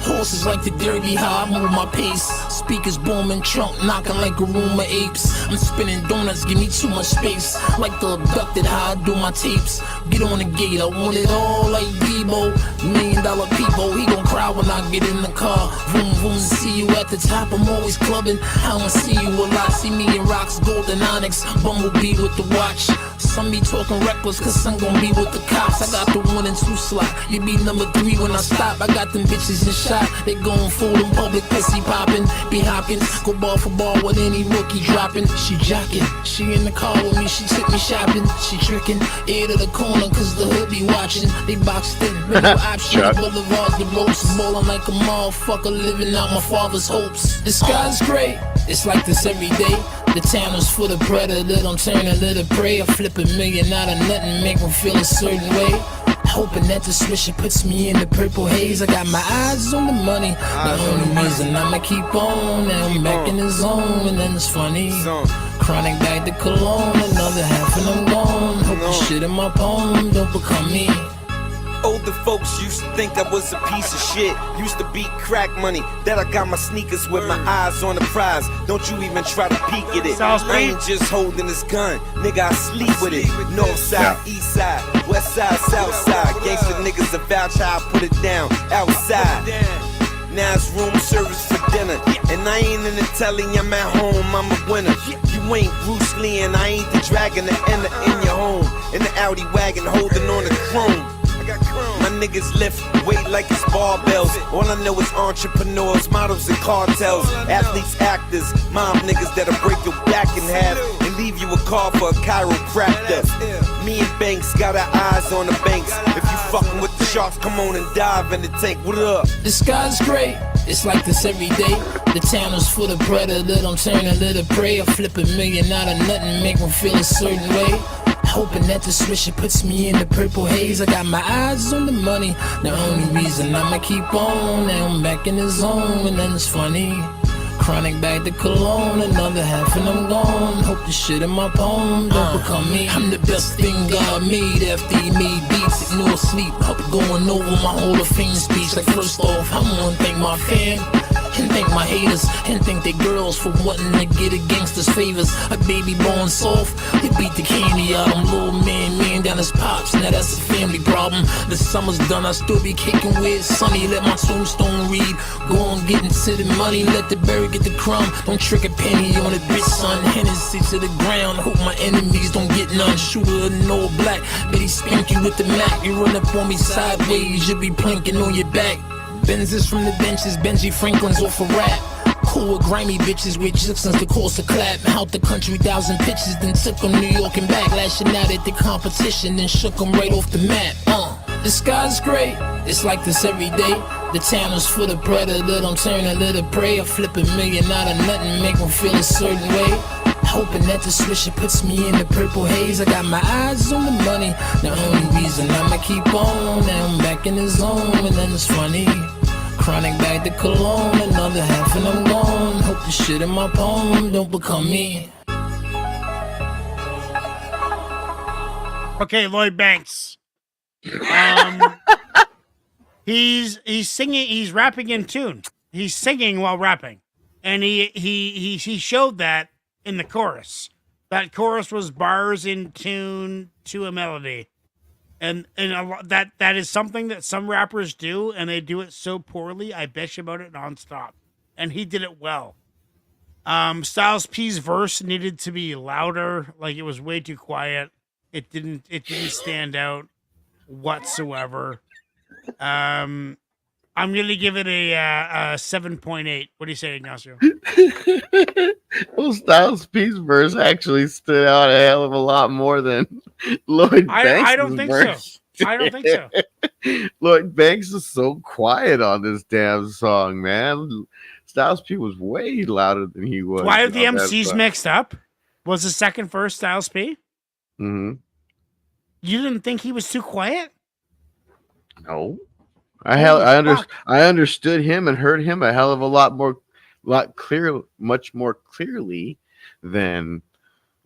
Horses like the derby, how I move my pace. Speakers booming, trunk knocking like a room of apes. I'm spinning donuts, give me too much space. Like the abducted, how I do my tapes. Get on the gate, I want it all like Bebo. $1 million people, he gon' cry when I get in the car. Vroom, vroom, see you at the top, I'm always clubbing. I don't see you a lot, see me in rocks, golden onyx. Bumblebee with the watch. Some be talking reckless, cause some gon' be with the cops. I got the 1 and 2 slot, you be number 3 when I stop. I got them bitches in shot, they gon' fool in public, pussy poppin'. Be Hopkins, go ball for ball with any rookie dropping. She jockin', she in the car with me, she took me shopping. She trickin', ear to the corner, cause the hood be watching. They boxed in, no options, boulevards, the ropes. Ballin' like a motherfucker, living out my father's hopes. The sky's gray, it's like this every day. The town is full of predator, don't turn a little prey. I flip $1 million out of nothing, make them feel a certain way. Hoping that the swisher puts me in the purple haze. I got my eyes on the money. The only reason I'ma keep on. Now I'm back in the zone, and then it's funny. Chronic bag to cologne, another half and I'm gone. Hope the shit in my poem don't become me. Older folks used to think I was a piece of shit. Used to beat crack money. That I got my sneakers with my eyes on the prize. Don't you even try to peek at it. I ain't just holding this gun, nigga, I sleep with it. North side, east side, west side, south side. Gangsta niggas that vouch how I put it down outside. Now it's room service for dinner, and I ain't in the telly, I'm at home, I'm a winner. You ain't Bruce Lee, and I ain't the dragon that enter in your home. In the Audi wagon, holding on to chrome. My niggas lift weight like it's barbells. All I know is entrepreneurs, models, and cartels. Athletes, actors, mob niggas that'll break your back in half and leave you a call for a chiropractor. Me and Banks got our eyes on the banks. If you fucking with the sharks, come on and dive in the tank. What up? The sky's gray, it's like this every day. The town is full of predator, don't turn a little prey. I flip $1 million out of nothing, make them feel a certain way. Hoping that the swisher puts me in the purple haze. I got my eyes on the money. The only reason I'ma keep on. Now I'm back in the zone, and then it's funny. Chronic bag to cologne, another half and I'm gone. Hope the shit in my poem don't become me. I'm the best thing God made after he made beats. Ignore sleep, up going over my Hall of Fame speech. Like first off, I'm gonna thank my fam. And thank my haters, and thank their girls for wanting to get a gangster's favors. A baby born soft, they beat the candy out. I'm little man down his pops. Now that's a family problem. The summer's done, I still be kicking with Sonny. Let my tombstone read. Go on getting to the money, let the bird get the crumb. Don't trick a penny on it, bitch, son. Hennessy to the ground. Hope my enemies don't get none. Shooter in all black, Betty spank you with the Mac. You run up on me sideways, you be planking on your back. Benzes from the benches, Benji Franklin's off a rap. Cool with grimy bitches with Jixons to cause a clap. Out the country, 1,000 pitches, then took them New York and back. Lashing out at the competition, then shook them right off the map. The sky's gray, it's like this every day. The town is full of predator, don't turn a little prey. I flip $1 million out of nothing, make them feel a certain way. Hoping that the swisher puts me in the purple haze. I got my eyes on the money. The only reason I'ma keep on. Now I'm back in the zone, and then it's funny. Chronic bag to cologne, another half and I'm gone. Hope the shit in my poem don't become me. Okay, Lloyd Banks. He's singing, he's rapping in tune. He's singing while rapping. And he showed that in the chorus. That chorus was bars in tune to a melody. And that is something that some rappers do, and they do it so poorly. I bitch about it nonstop. And he did it well. Styles P's verse needed to be louder. Like, it was way too quiet. It didn't stand out whatsoever. I'm gonna give it a 7.8. What do you say, Ignacio? Well, Styles P's verse actually stood out a hell of a lot more than Lloyd Banks. I don't think verse. So. I don't think so. Lloyd Banks is so quiet on this damn song, man. Styles P was way louder than he was. Why are the MCs mixed up? Was the second verse Styles P? Mm-hmm. You didn't think he was too quiet? No. I understood him and heard him a hell of a lot much more clearly than.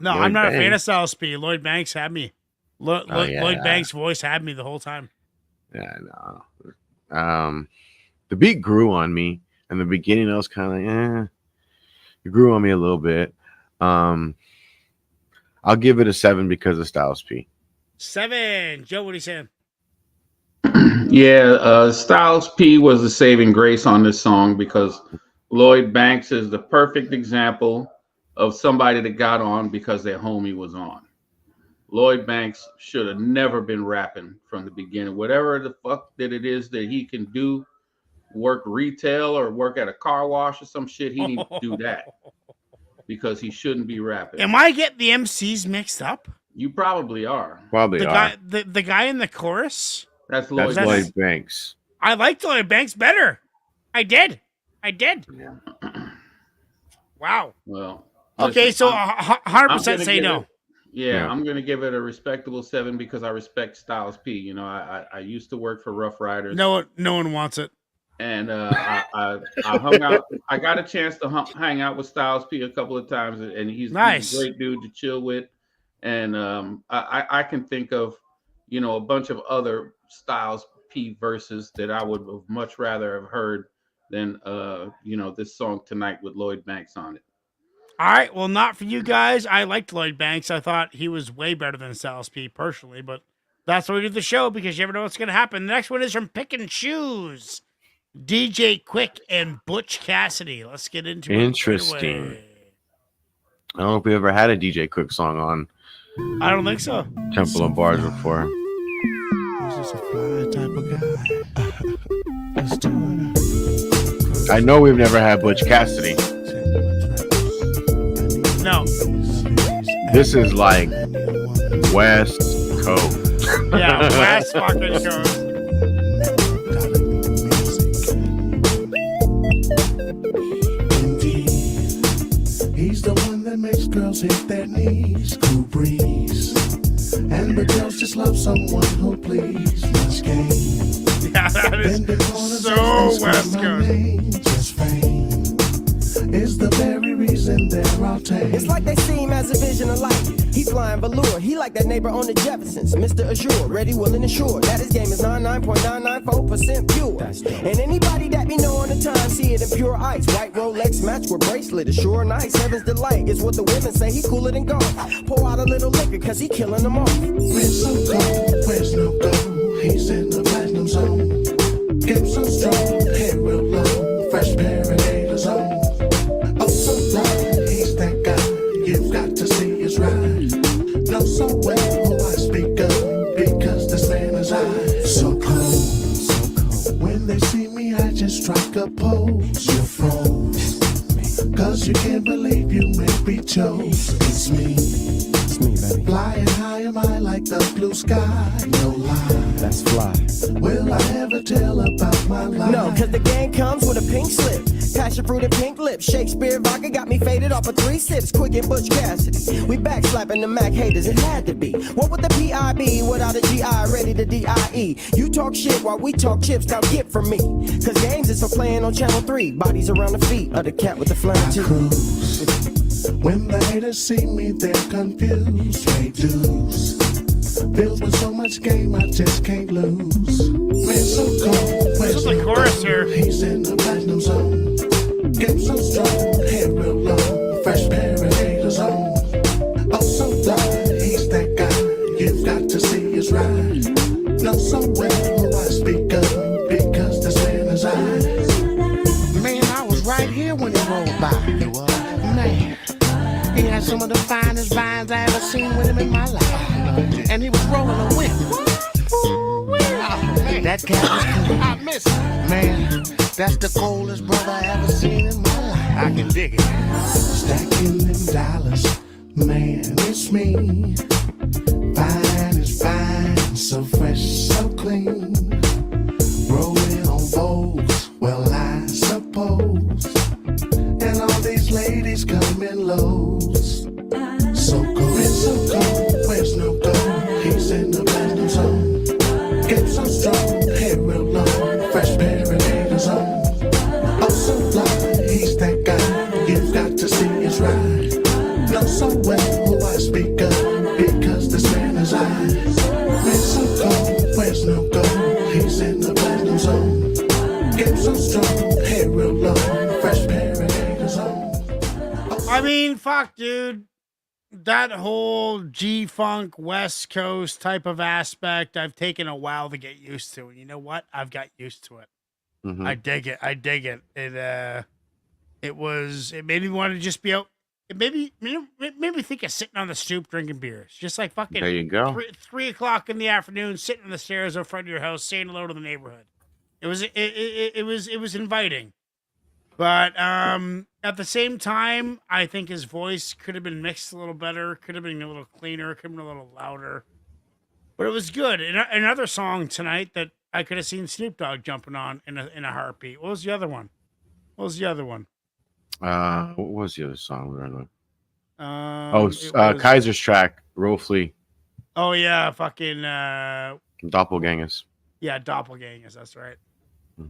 No, Lloyd I'm not Banks. a fan of Styles P. Lloyd Banks had me. Lloyd Banks' voice had me the whole time. Yeah, no. The beat grew on me. In the beginning, I was kind of like, it grew on me a little bit. I'll give it a 7 because of Styles P. 7. Joe, what are you saying? Yeah, Styles P was the saving grace on this song because Lloyd Banks is the perfect example of somebody that got on because their homie was on. Lloyd Banks should have never been rapping from the beginning. Whatever the fuck that it is that he can do, work retail or work at a car wash or some shit, he needs to do that because he shouldn't be rapping. Am I getting the MCs mixed up? You probably are. The guy in the chorus? That's Lloyd Banks. I liked Lloyd Banks better. I did. Yeah. Wow. Well. Okay, listen, so 100% say no. I'm going to give it a respectable 7 because I respect Styles P. You know, I used to work for Rough Riders. No one wants it. And I hung out. I got a chance to hang out with Styles P a couple of times, and he's a great dude to chill with. And I can think of, a bunch of other Styles P verses that I would have much rather have heard than this song tonight with Lloyd Banks on it. All right, well, not for you guys. I liked Lloyd Banks. I thought he was way better than Styles P personally, but that's why we do the show because you never know what's going to happen. The next one is from Pick and Choose, DJ Quick and Butch Cassidy. Let's get into it. Interesting. I don't know if we ever had a DJ Quick song on. I don't think so. Temple of Bars before. This is a fly type of guy. Let's do it. I know we've never had Butch Cassidy. No. This is like West Coast. Yeah, West fucking Coast. He's the one that makes girls hit their knees. Cool breeze. And the girls just love someone who please. Much game. Yeah, that is so West Coast. Just fame is the very reason they're all tame. It's like they see him as a vision of light. He flying velour. He like that neighbor on the Jeffersons. Mr. Azure, ready, willing, and sure that his game is 99.994% pure. And anybody that be knowing the time, see it in pure ice. White Rolex match with bracelet is sure nice. Heaven's delight is what the women say. He cooler than gold. Pour out a little liquor cause he killing them all. Where's some gold? Where's no gold? He's in the platinum zone. Game so strong, head real low. Fresh pair of haters on. Oh, so blind, he's that guy. You've got to see his ride. Know so well who I speak of because this man is I. So cold. When they see me, I just strike a pose. You froze. Cause you can't believe you make me chose. It's me. It's me, baby. Flying high am I like the blue sky. No lie. That's fly. Will I ever tell about my life? No, cause the game comes with a pink slip. Passion fruit and pink lips. Shakespeare vodka got me faded off of 3 sips. Quick and Butch Cassidy. We backslapping the Mac haters. It had to be. What would the P.I. be without a G.I. ready to D.I.E.? You talk shit while we talk chips. Now get from me. Cause games is for playing on Channel 3. Bodies around the feet of the cat with the flying cruise. When the haters see me, they're confused. Pay dues. Built with so much game, I just can't lose. Where's so cold? Where's the chorus here? He's in the platinum zone. Game so strong, head real low. Fresh pair of haters on. Oh, so blind, he's that guy. You've got to see his ride. Know so well who I speak of because this man is I. Man, I was right here when he rolled by. Man, he had some of the finest vines I ever seen with him in my life. And he was rolling a whip. That cat was cool. I miss him. Man, that's the coldest brother I ever seen in my life. I can dig it. Stacking them dollars, man, it's me. Fine is fine, so fresh, so clean. Rolling on Vogues, well, I suppose. And all these ladies come in lows. So cold, it's so cold, where's no gold? He's in the platinum zone. Get so strong, head real low. fuck, dude. That whole G-Funk West Coast type of aspect, I've taken a while to get used to. And you know what? I've got used to it. Mhm. I dig it. It made me want to just be out. It made me think of sitting on the stoop drinking beers. Just like fucking There you go. 3 o'clock in the afternoon, sitting on the stairs in front of your house, saying hello to the neighborhood. It was inviting. But at the same time, I think his voice could have been mixed a little better, could have been a little cleaner, could have been a little louder. But it was good. Another song tonight that I could have seen Snoop Dogg jumping on in a heartbeat. What was the other one? What was the other song we were on? Kaiser's track, Roll Flea, Oh yeah, fucking Doppelgangers. yeah, Doppelgangers. That's right.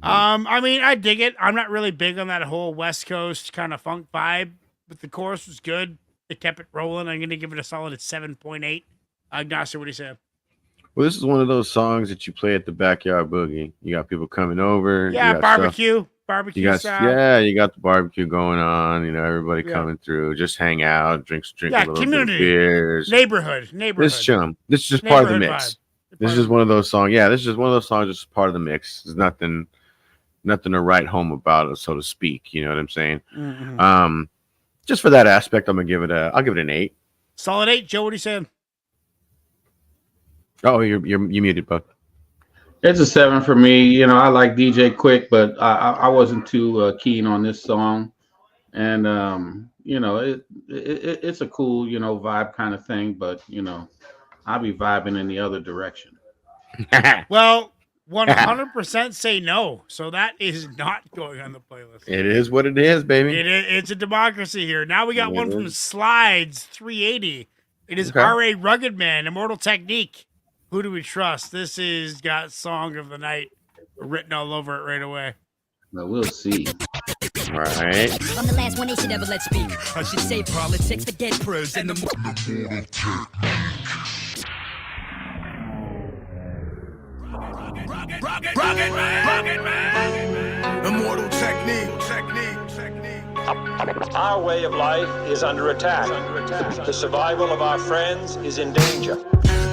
I mean, I dig it. I'm not really big on that whole West Coast kind of funk vibe, but the chorus was good. It kept it rolling. I'm gonna give it a solid 7.8. Ignacio, what do you say? Well, this is one of those songs that you play at the backyard boogie. You got people coming over. Yeah, you got barbecue style. You got the barbecue going on. You know, everybody coming through, just hang out, drink a little bit of beers. Neighborhood. This is chilling. This is just part of the mix. This is just one of those songs. Yeah, this is just one of those songs. Just part of the mix. There's nothing to write home about, so to speak. You know what I'm saying? Mm-hmm. Just for that aspect, I'll give it an 8. Solid 8. Joe, what are you saying? Oh, you're muted, bud. It's a 7 for me. You know, I like DJ Quick, but I wasn't too keen on this song. And you know, it's a cool, you know, vibe kind of thing. But you know, I'll be vibing in the other direction. Well, 100% say no. So that is not going on the playlist. It is what it is, baby. It's a democracy here. Now we got one from Slides 380. It is Okay. R.A. Rugged Man, Immortal Technique. Who do we trust? This is got Song of the Night written all over it right away. Well, we'll see. All right. I'm the last one they should ever let speak. I should say politics, forget pros and the Immortal technique. Our way of life is under attack. The survival of our friends is in danger.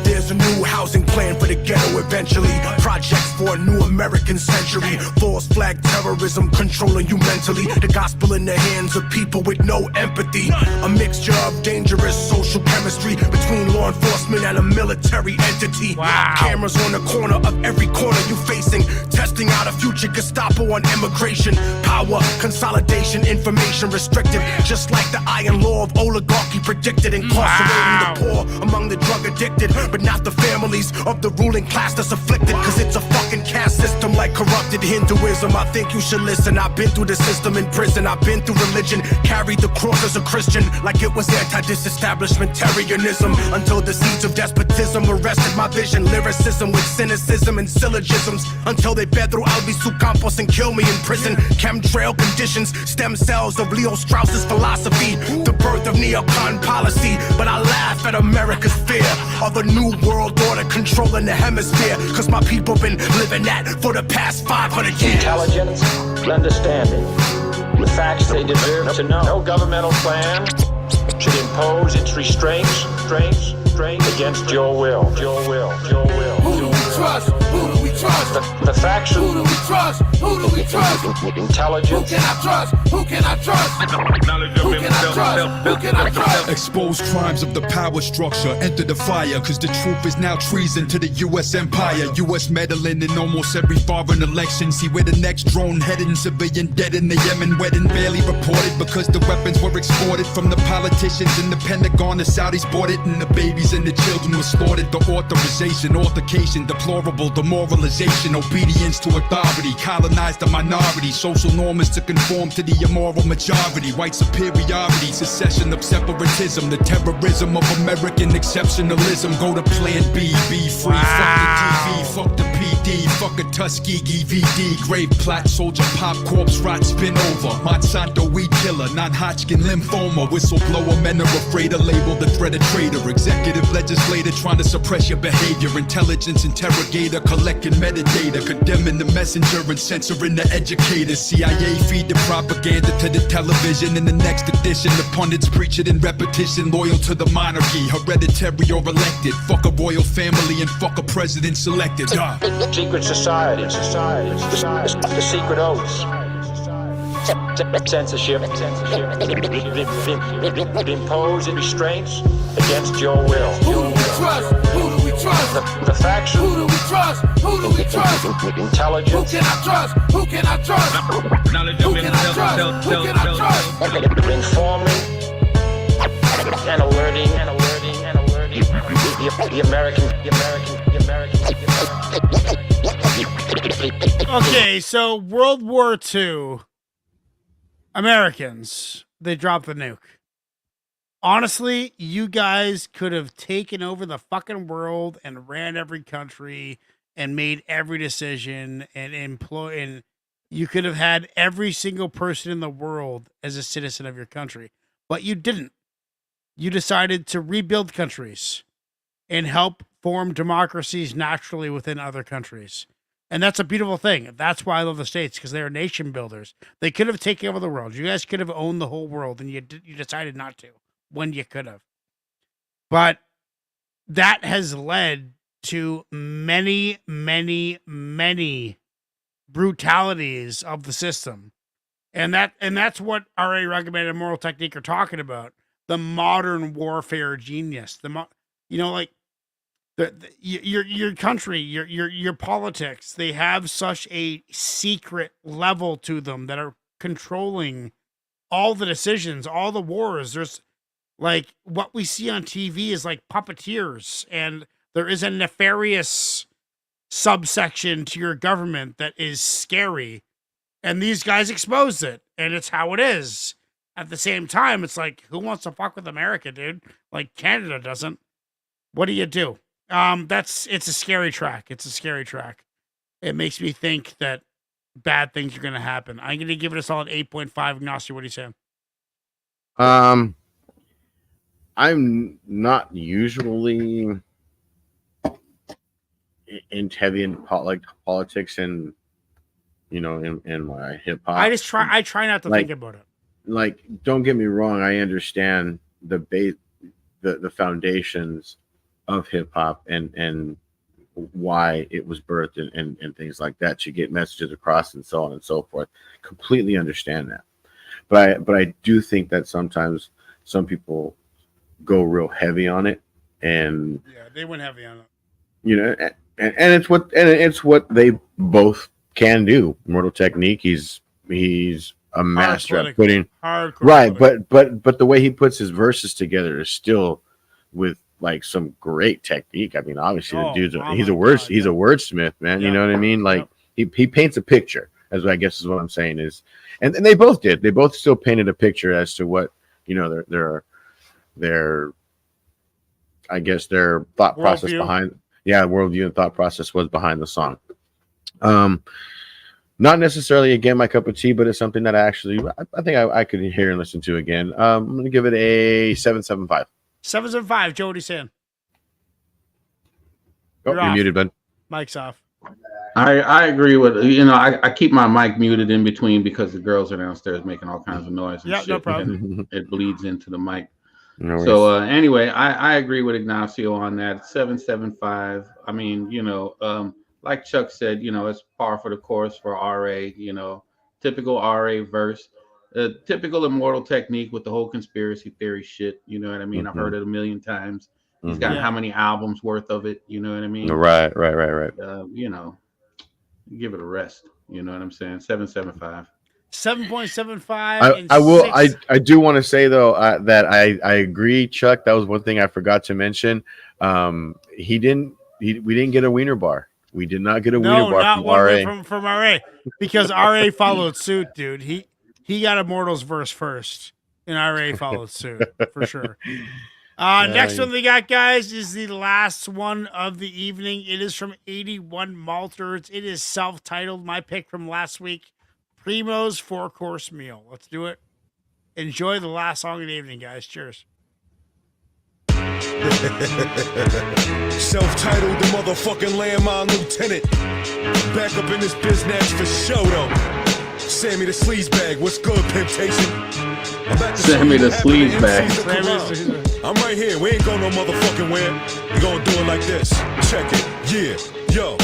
There's a new housing plan for the ghetto eventually. Projects for a new American century. False flag terrorism controlling you mentally. The gospel in the hands of people with no empathy. A mixture of dangerous social chemistry between law enforcement and a military entity. Wow. Cameras on the corner of every corner you facing. Testing out a future Gestapo on immigration. Power, consolidation, information restricted. Just like the iron law of oligarchy predicted. Incarcerating the poor among the drug addicted. But not the families of the ruling class that's afflicted. Cause it's a fucking caste system like corrupted Hinduism. I think you should listen. I've been through the system in prison. I've been through religion. Carried the cross as a Christian. Like it was anti-disestablishmentarianism. Until the seeds of despotism arrested my vision. Lyricism with cynicism and syllogisms. Until they fed through Albizu Campos and kill me in prison. Chemtrail conditions. Stem cells of Leo Strauss's philosophy. The birth of neocon policy. But I laugh at America's fear of a new world order controlling the hemisphere. Cause my people been living that for the past 500 years. Intelligence, understanding, the facts they deserve to know. No governmental plan should impose its restraints against your will. Who do we trust? Who do we trust? The facts. Who do we trust? Who do we trust? Intelligence. Who can I trust? Who can I trust? Who can I trust? Who can I trust? Expose crimes of the power structure, enter the fire, cause the truth is now treason to the U.S. empire. U.S. meddling in almost every foreign election. See where the next drone heading, civilian dead in the Yemen wedding, barely reported because the weapons were exported from the politicians in the Pentagon. The Saudis bought it and the babies and the children were slaughtered. The authorization, altercation, deplorable demoralization, obedience to authority, colonized the minority, social norms to conform to the immoral majority, white superiority, secession of separatism, the terrorism of American exceptionalism. Go to Plan B, be free, fuck the TV, fuck the PD, fuck a Tuskegee VD, grave plot, soldier pop, corpse rot, spin over, Monsanto weed killer, non-Hodgkin lymphoma, whistleblower, men are afraid to label the threat of traitor, executive legislator trying to suppress your behavior, intelligence interrogator collecting metadata, condemning the messenger and censoring the educators. CIA feed the propaganda to the television. In the next edition, the pundits preach it in repetition. Loyal to the monarchy, hereditary or elected. Fuck a royal family and fuck a president selected. Secret society, the secret oaths. Censorship, impose restraints against your will. Who do we trust? Who do we trust? The facts. Who do we trust? Who do we trust? Intelligence. Who can I trust? Who can I trust? Who can I trust? Who can I trust? Informing and alerting the American. Okay, so World War II, Americans, they dropped the nuke. Honestly, you guys could have taken over the fucking world and ran every country and made every decision and you could have had every single person in the world as a citizen of your country, but you didn't. You decided to rebuild countries and help form democracies naturally within other countries. And that's a beautiful thing. That's why I love the States, because they're nation builders. They could have taken over the world. You guys could have owned the whole world, and you decided not to when you could have. But that has led to many, many, many brutalities of the system. And that's what R.A. Rugged and Moral Technique are talking about. The modern warfare genius. Your country, your politics, they have such a secret level to them that are controlling all the decisions, all the wars. There's like what we see on TV is like puppeteers, and there is a nefarious subsection to your government that is scary, and these guys expose it, and it's how it is. At the same time, it's like, who wants to fuck with America, dude? Like Canada doesn't. What do you do? It's a scary track. It's a scary track. It makes me think that bad things are going to happen. I'm going to give it a solid 8.5. Ignacio, what are you saying? I'm not usually heavy in politics and, in my hip hop. I try not to think about it. Like, don't get me wrong. I understand the foundations of hip hop and why it was birthed and things like that to get messages across and so on and so forth. Completely understand that. But I do think that sometimes some people go real heavy on it, and yeah, they went heavy on it. And it's what they both can do. Mortal Technique, he's a master at putting hardcore right, but the way he puts his verses together is still with like some great technique. I mean, obviously the dude's he's a wordsmith, man. Yeah. You know what I mean? Like he paints a picture, as I guess is what I'm saying is, and they both did. They both still painted a picture as to what their I guess their thought process behind worldview and thought process was behind the song. Not necessarily again my cup of tea, but it's something that I think I could hear and listen to again. I'm gonna give it a 7.75. 7.75. Joe, what are you saying? You're muted, bud. Mic's off. I agree with I keep my mic muted in between because the girls are downstairs making all kinds of noise and shit. No problem. And it bleeds into the mic. No so anyway, I agree with Ignacio on that. 7.75. I mean, like Chuck said, it's par for the course for RA. Typical RA verse. Typical Immortal Technique with the whole conspiracy theory shit. You know what I mean? I've heard it a million times. He's got how many albums worth of it? You know what I mean? Right. Give it a rest. You know what I'm saying? 7.75. 7.75. I do want to say though that I agree, Chuck. That was one thing I forgot to mention. We didn't get a wiener bar. We did not get a wiener bar from RA because RA followed suit, dude. He got Immortal's verse first, and RA followed suit for sure. Next one we got, guys, is the last one of the evening. It is from 81 Malters. It is self-titled. My pick from last week, Primo's 4-Course Meal. Let's do it. Enjoy the last song of the evening, guys. Cheers. Self-titled, the motherfucking landmine lieutenant. Back up in this biznatch for show though. Sammy the sleazebag, what's good, Pimptation? I'm about to Sammy the show you what sleazebag. happened to MCs that come out. I'm right here, we ain't going no motherfucking where. We gonna do it like this. Check it, yeah, yo.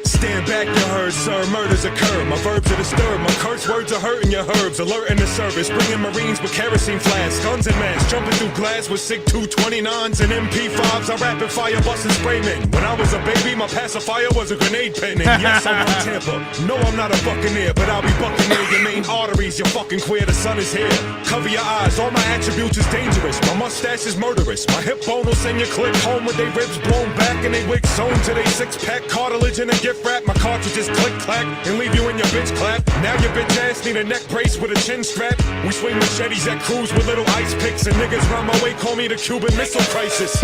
Stand back, you heard, sir, murders occur. My verbs are disturbed, my curse words are hurting your herbs. Alert in the service, bringing Marines with kerosene flasks. Guns and masks, jumping through glass with SIG 229s and MP5s. I rapid fire, busting spraymen. When I was a baby, my pacifier was a grenade pen. And yes, I'm from Tampa. No, I'm not a buccaneer, but I'll be bucking near your main arteries. You're fucking queer, the sun is here. Cover your eyes, all my attributes is dangerous. My mustache is murderous. My hip bone will send your click home with they ribs blown back and they wigs sewn to they six-pack cartilage and a gift wrap. My cartridges click clack and leave you in your bitch clap. Now your bitch ass need a neck brace with a chin strap. We swing machetes at crews with little ice picks and niggas round my way call me the Cuban Missile Crisis.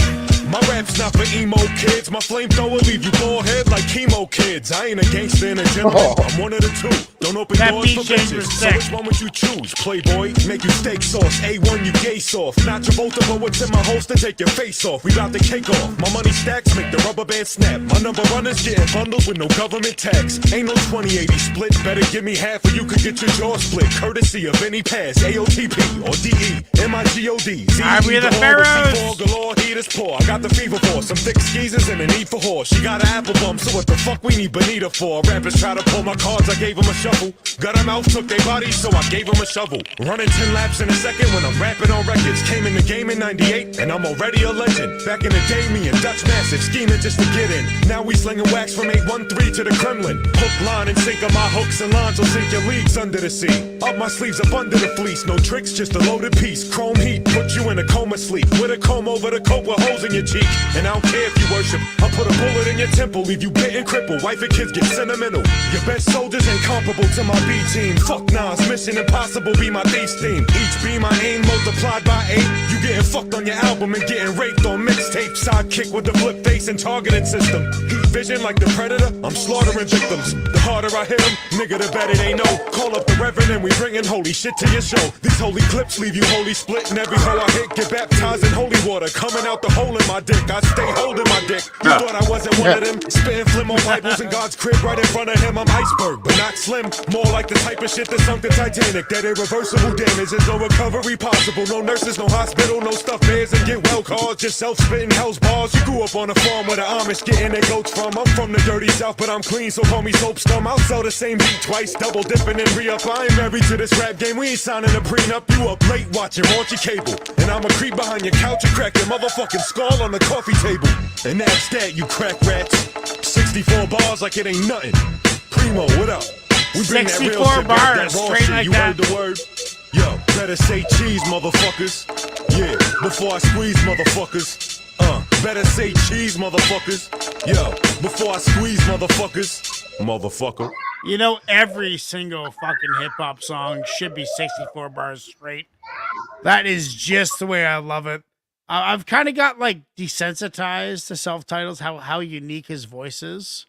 My rap's not for emo kids. My flamethrower leave you bald head like chemo kids. I ain't a gangster and a gentleman. I'm one of the two. Don't open That doors beat for change bitches. was So sick. which one would you choose? Playboy, make you steak sauce. A1, you gay soft. Not Travolta, but what's in my holster? Take your face off. We bout to cake off. My money stacks make the rubber band snap. My number runners getting bundles with no government tax. Ain't no 20/80 split. Better give me half or you could get your jaw split. Courtesy of any pass. AOTP or DE. MIGOD. Alright, we are the Pharaohs. Galore, heat is poor. I got the fever for some thick skeezers and a need for horse. She got an apple bum, so what the fuck we need Bonita for? Rappers try to pull my cards, I gave them a shuffle. Got them out, took their bodies, so I gave them a shovel. Running 10 laps in a second when I'm rapping on records. Came in the game in 98, and I'm already a legend. Back in the day, me and Dutch Massive scheming just to get in. Now we slinging wax from 813 to the Kremlin. Hook, line, and sinker my hooks and lines will sink your leagues under the sea. Up my sleeves, up under the fleece. No tricks, just a loaded piece. Chrome heat, put you in a coma sleep. With a comb over the coat with holes in your cheek. And I don't care if you worship. I'll put a bullet in your temple, leave you bitten crippled. Wife and kids get sentimental. Your best soldiers ain't comparable to my B team. Fuck Nas, Mission Impossible be my thieves theme. Each beam I aim multiplied by 8. You getting fucked on your album and getting raped on mixtape. Sidekick with the flip face and targeting system. Heat vision like the Predator, I'm slaughtering victims. The harder I hit them, nigga, the better they know. Call up the Reverend and we bringing holy shit to your show. These holy clips leave you holy split, and every hoe I hit get baptized in holy water. Coming out the hole in my dick, I stay holding my dick. You thought I wasn't one of them? Spitting flim on Bibles in God's crib right in front of him. I'm iceberg, but not slim. More like the type of shit that sunk the Titanic. That irreversible damage, there's no recovery possible. No nurses, no hospital, no stuffed bears and get well called. Just self-spitting hell's balls. You grew up on a farm where the Amish getting their goats from. I'm from the dirty south, but I'm clean, so call me soap scum. I'll sell the same beat twice, double dipping and re-up. I ain't married to this rap game, we ain't signing a prenup. You up late watching raunchy cable, and I'ma creep behind your couch and crack your motherfucking skull on the coffee table. And that's that, you crack rats. 64 bars like it ain't nothing. Primo, what up? We bring that real 64 shit back, bars, that raw straight shit. like You that. heard the word? Yo, better say cheese, motherfuckers. Yeah, before I squeeze, motherfuckers. Better say cheese, motherfuckers. Yo, before I squeeze, motherfuckers. Motherfucker. You know, every single fucking hip hop song should be 64 bars straight. That is just the way I love it. I've kind of got like desensitized to self-titles, how unique his voice is.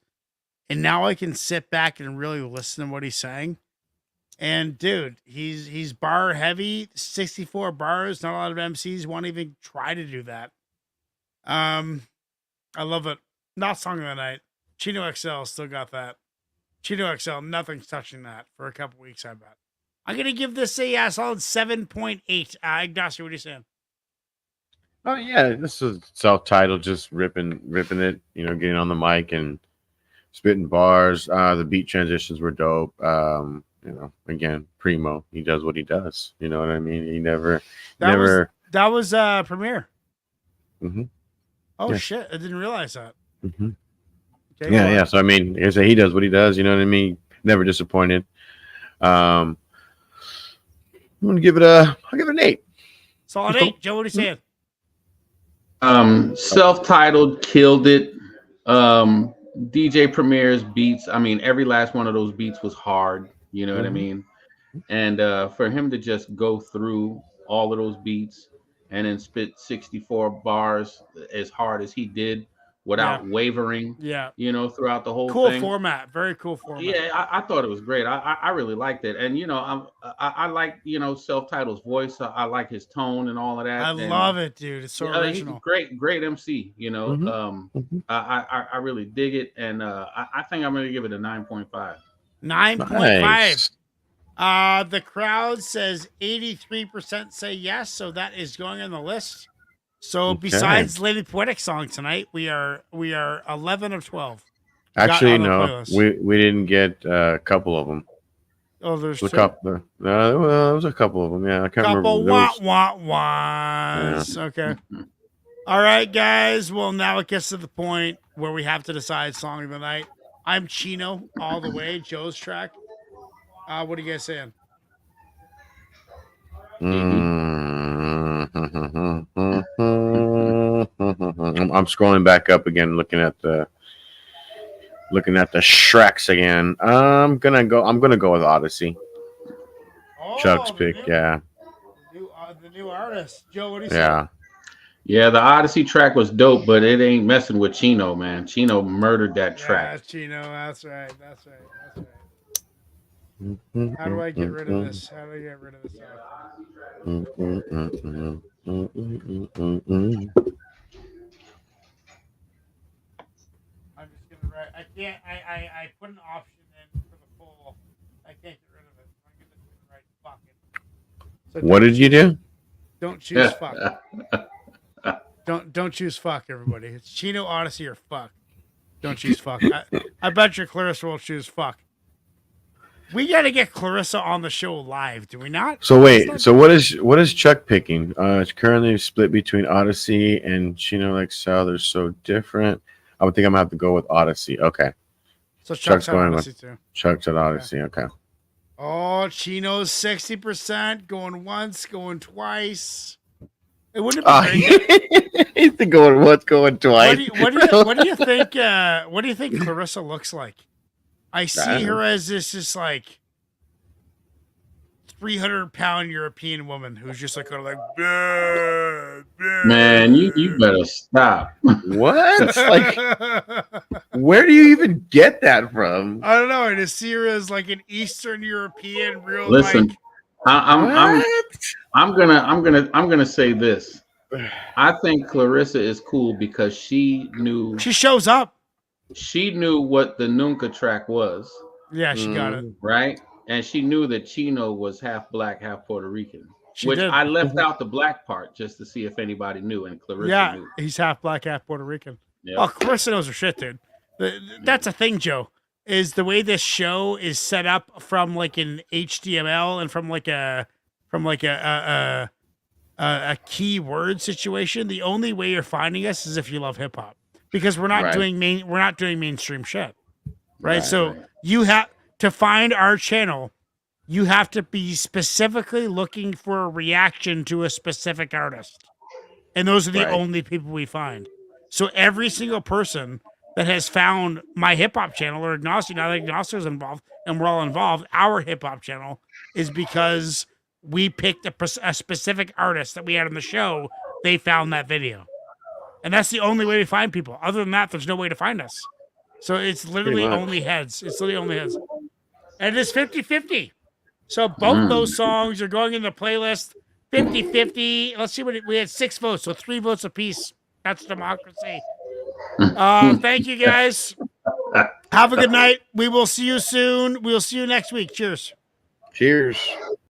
And now I can sit back and really listen to what he's saying. And dude, he's bar heavy, 64 bars. Not a lot of MCs want to even try to do that. I love it. Not song of the night. Chino XL still got that. Chino XL, nothing's touching that for a couple weeks, I bet. I'm gonna give this a solid 7.8. Ignacio, what are you saying? Oh yeah, this is self-titled, just ripping it. You know, getting on the mic and spitting bars. The beat transitions were dope. You know, again, Primo, he does what he does. You know what I mean? He never. That was Premiere. Mm-hmm. Oh Yeah. shit! I didn't realize that. Mm-hmm. Okay, Yeah, well, yeah. So I mean, like I say, he does what he does. You know what I mean? Never disappointed. I'm gonna give it I'll give it an 8. Solid 8. Joe, what are you saying? Self-titled killed it. DJ Premier's beats, I mean, every last one of those beats was hard. You know what I mean? And for him to just go through all of those beats and then spit 64 bars as hard as he did without wavering, you know, throughout the whole Cool thing. format. Very cool format. Yeah, I thought it was great. I really liked it. And, you know, I like, you know, Self-Titled's voice. I like his tone and all of that. I and, love it, dude. It's so he's original. great MC. You know, Mhm. I really dig it, and I think I'm gonna give it a 9.5. 9.5. The crowd says 83% say yes, so that is going on the list. So Okay. besides Lady Poetic song tonight, we are 11 of 12. Actually, on the no, playlist. we didn't get a couple of them. Oh, there's A two. couple. No, well, there was a couple of them. Yeah, I can't Couple remember. There wah was- wah wahs. Okay. All right, guys. Well, now it gets to the point where we have to decide song of the night. I'm Chino all the way. Joe's track. What are you guys saying? I'm scrolling back up again, looking at the Shreks again. I'm gonna go with Odyssey. Chuck's pick, yeah. The new artist. Joe, what do you say? Yeah. Yeah, the Odyssey track was dope, but it ain't messing with Chino, man. Chino murdered that track. Yeah, Chino. That's right. How do I get rid of this? How do I get rid of this? I'm just gonna write. I can't. I put an option in for the full. I can't get rid of it. I'm gonna write fuck it. So What did you do? Don't choose fuck. Don't choose fuck, everybody. It's Chino, Odyssey, or fuck. Don't choose fuck. I bet your Clarissa will choose fuck. We got to get Clarissa on the show live, do we not? So wait, so what is Chuck picking? It's currently split between Odyssey and Chino XL. They're so different. I would think I'm gonna have to go with Odyssey. Okay. So Chuck's on going Odyssey with too. Chuck's at Odyssey. Okay. Oh, Chino's 60%, going once, going twice. It wouldn't be He's going once, going twice. what do you think? What do you think Clarissa looks like? I see her as this just like 300-pound European woman who's just like kind of like, "Bleh, bleh." Man, you better stop. What? Like, where do you even get that from? I don't know. I just see her as like an Eastern European, real Listen, like. I'm gonna say this. I think Clarissa is cool because she knew She shows up. she knew what the Nunca track was, Yeah, she got it. right? And she knew that Chino was half black, half Puerto Rican. She Which did. I left out the black part just to see if anybody knew, and Clarissa Yeah, knew. he's half black, half Puerto Rican. Yeah. Oh, Clarissa knows her shit, dude. That's a thing, Joe. Is the way this show is set up from like an HTML and from like a keyword situation. The only way you're finding us is if you love hip hop, because we're not Right. doing mainstream shit, right? Right, So you have to find our channel. You have to be specifically looking for a reaction to a specific artist. And those are the Right. only people we find. So every single person that has found my hip hop channel or Agnostic, now that Agnostic is involved and we're all involved, our hip hop channel is because we picked a specific artist that we had on the show. They found that video. And that's the only way we find people. Other than that, there's no way to find us. So it's literally much. only heads. It's literally only heads. And it is 50-50. So both those songs are going in the playlist 50-50. Let's see we had 6 votes, so 3 votes apiece. That's democracy. Thank you guys. Have a good night. We will see you soon. We'll see you next week. Cheers. Cheers.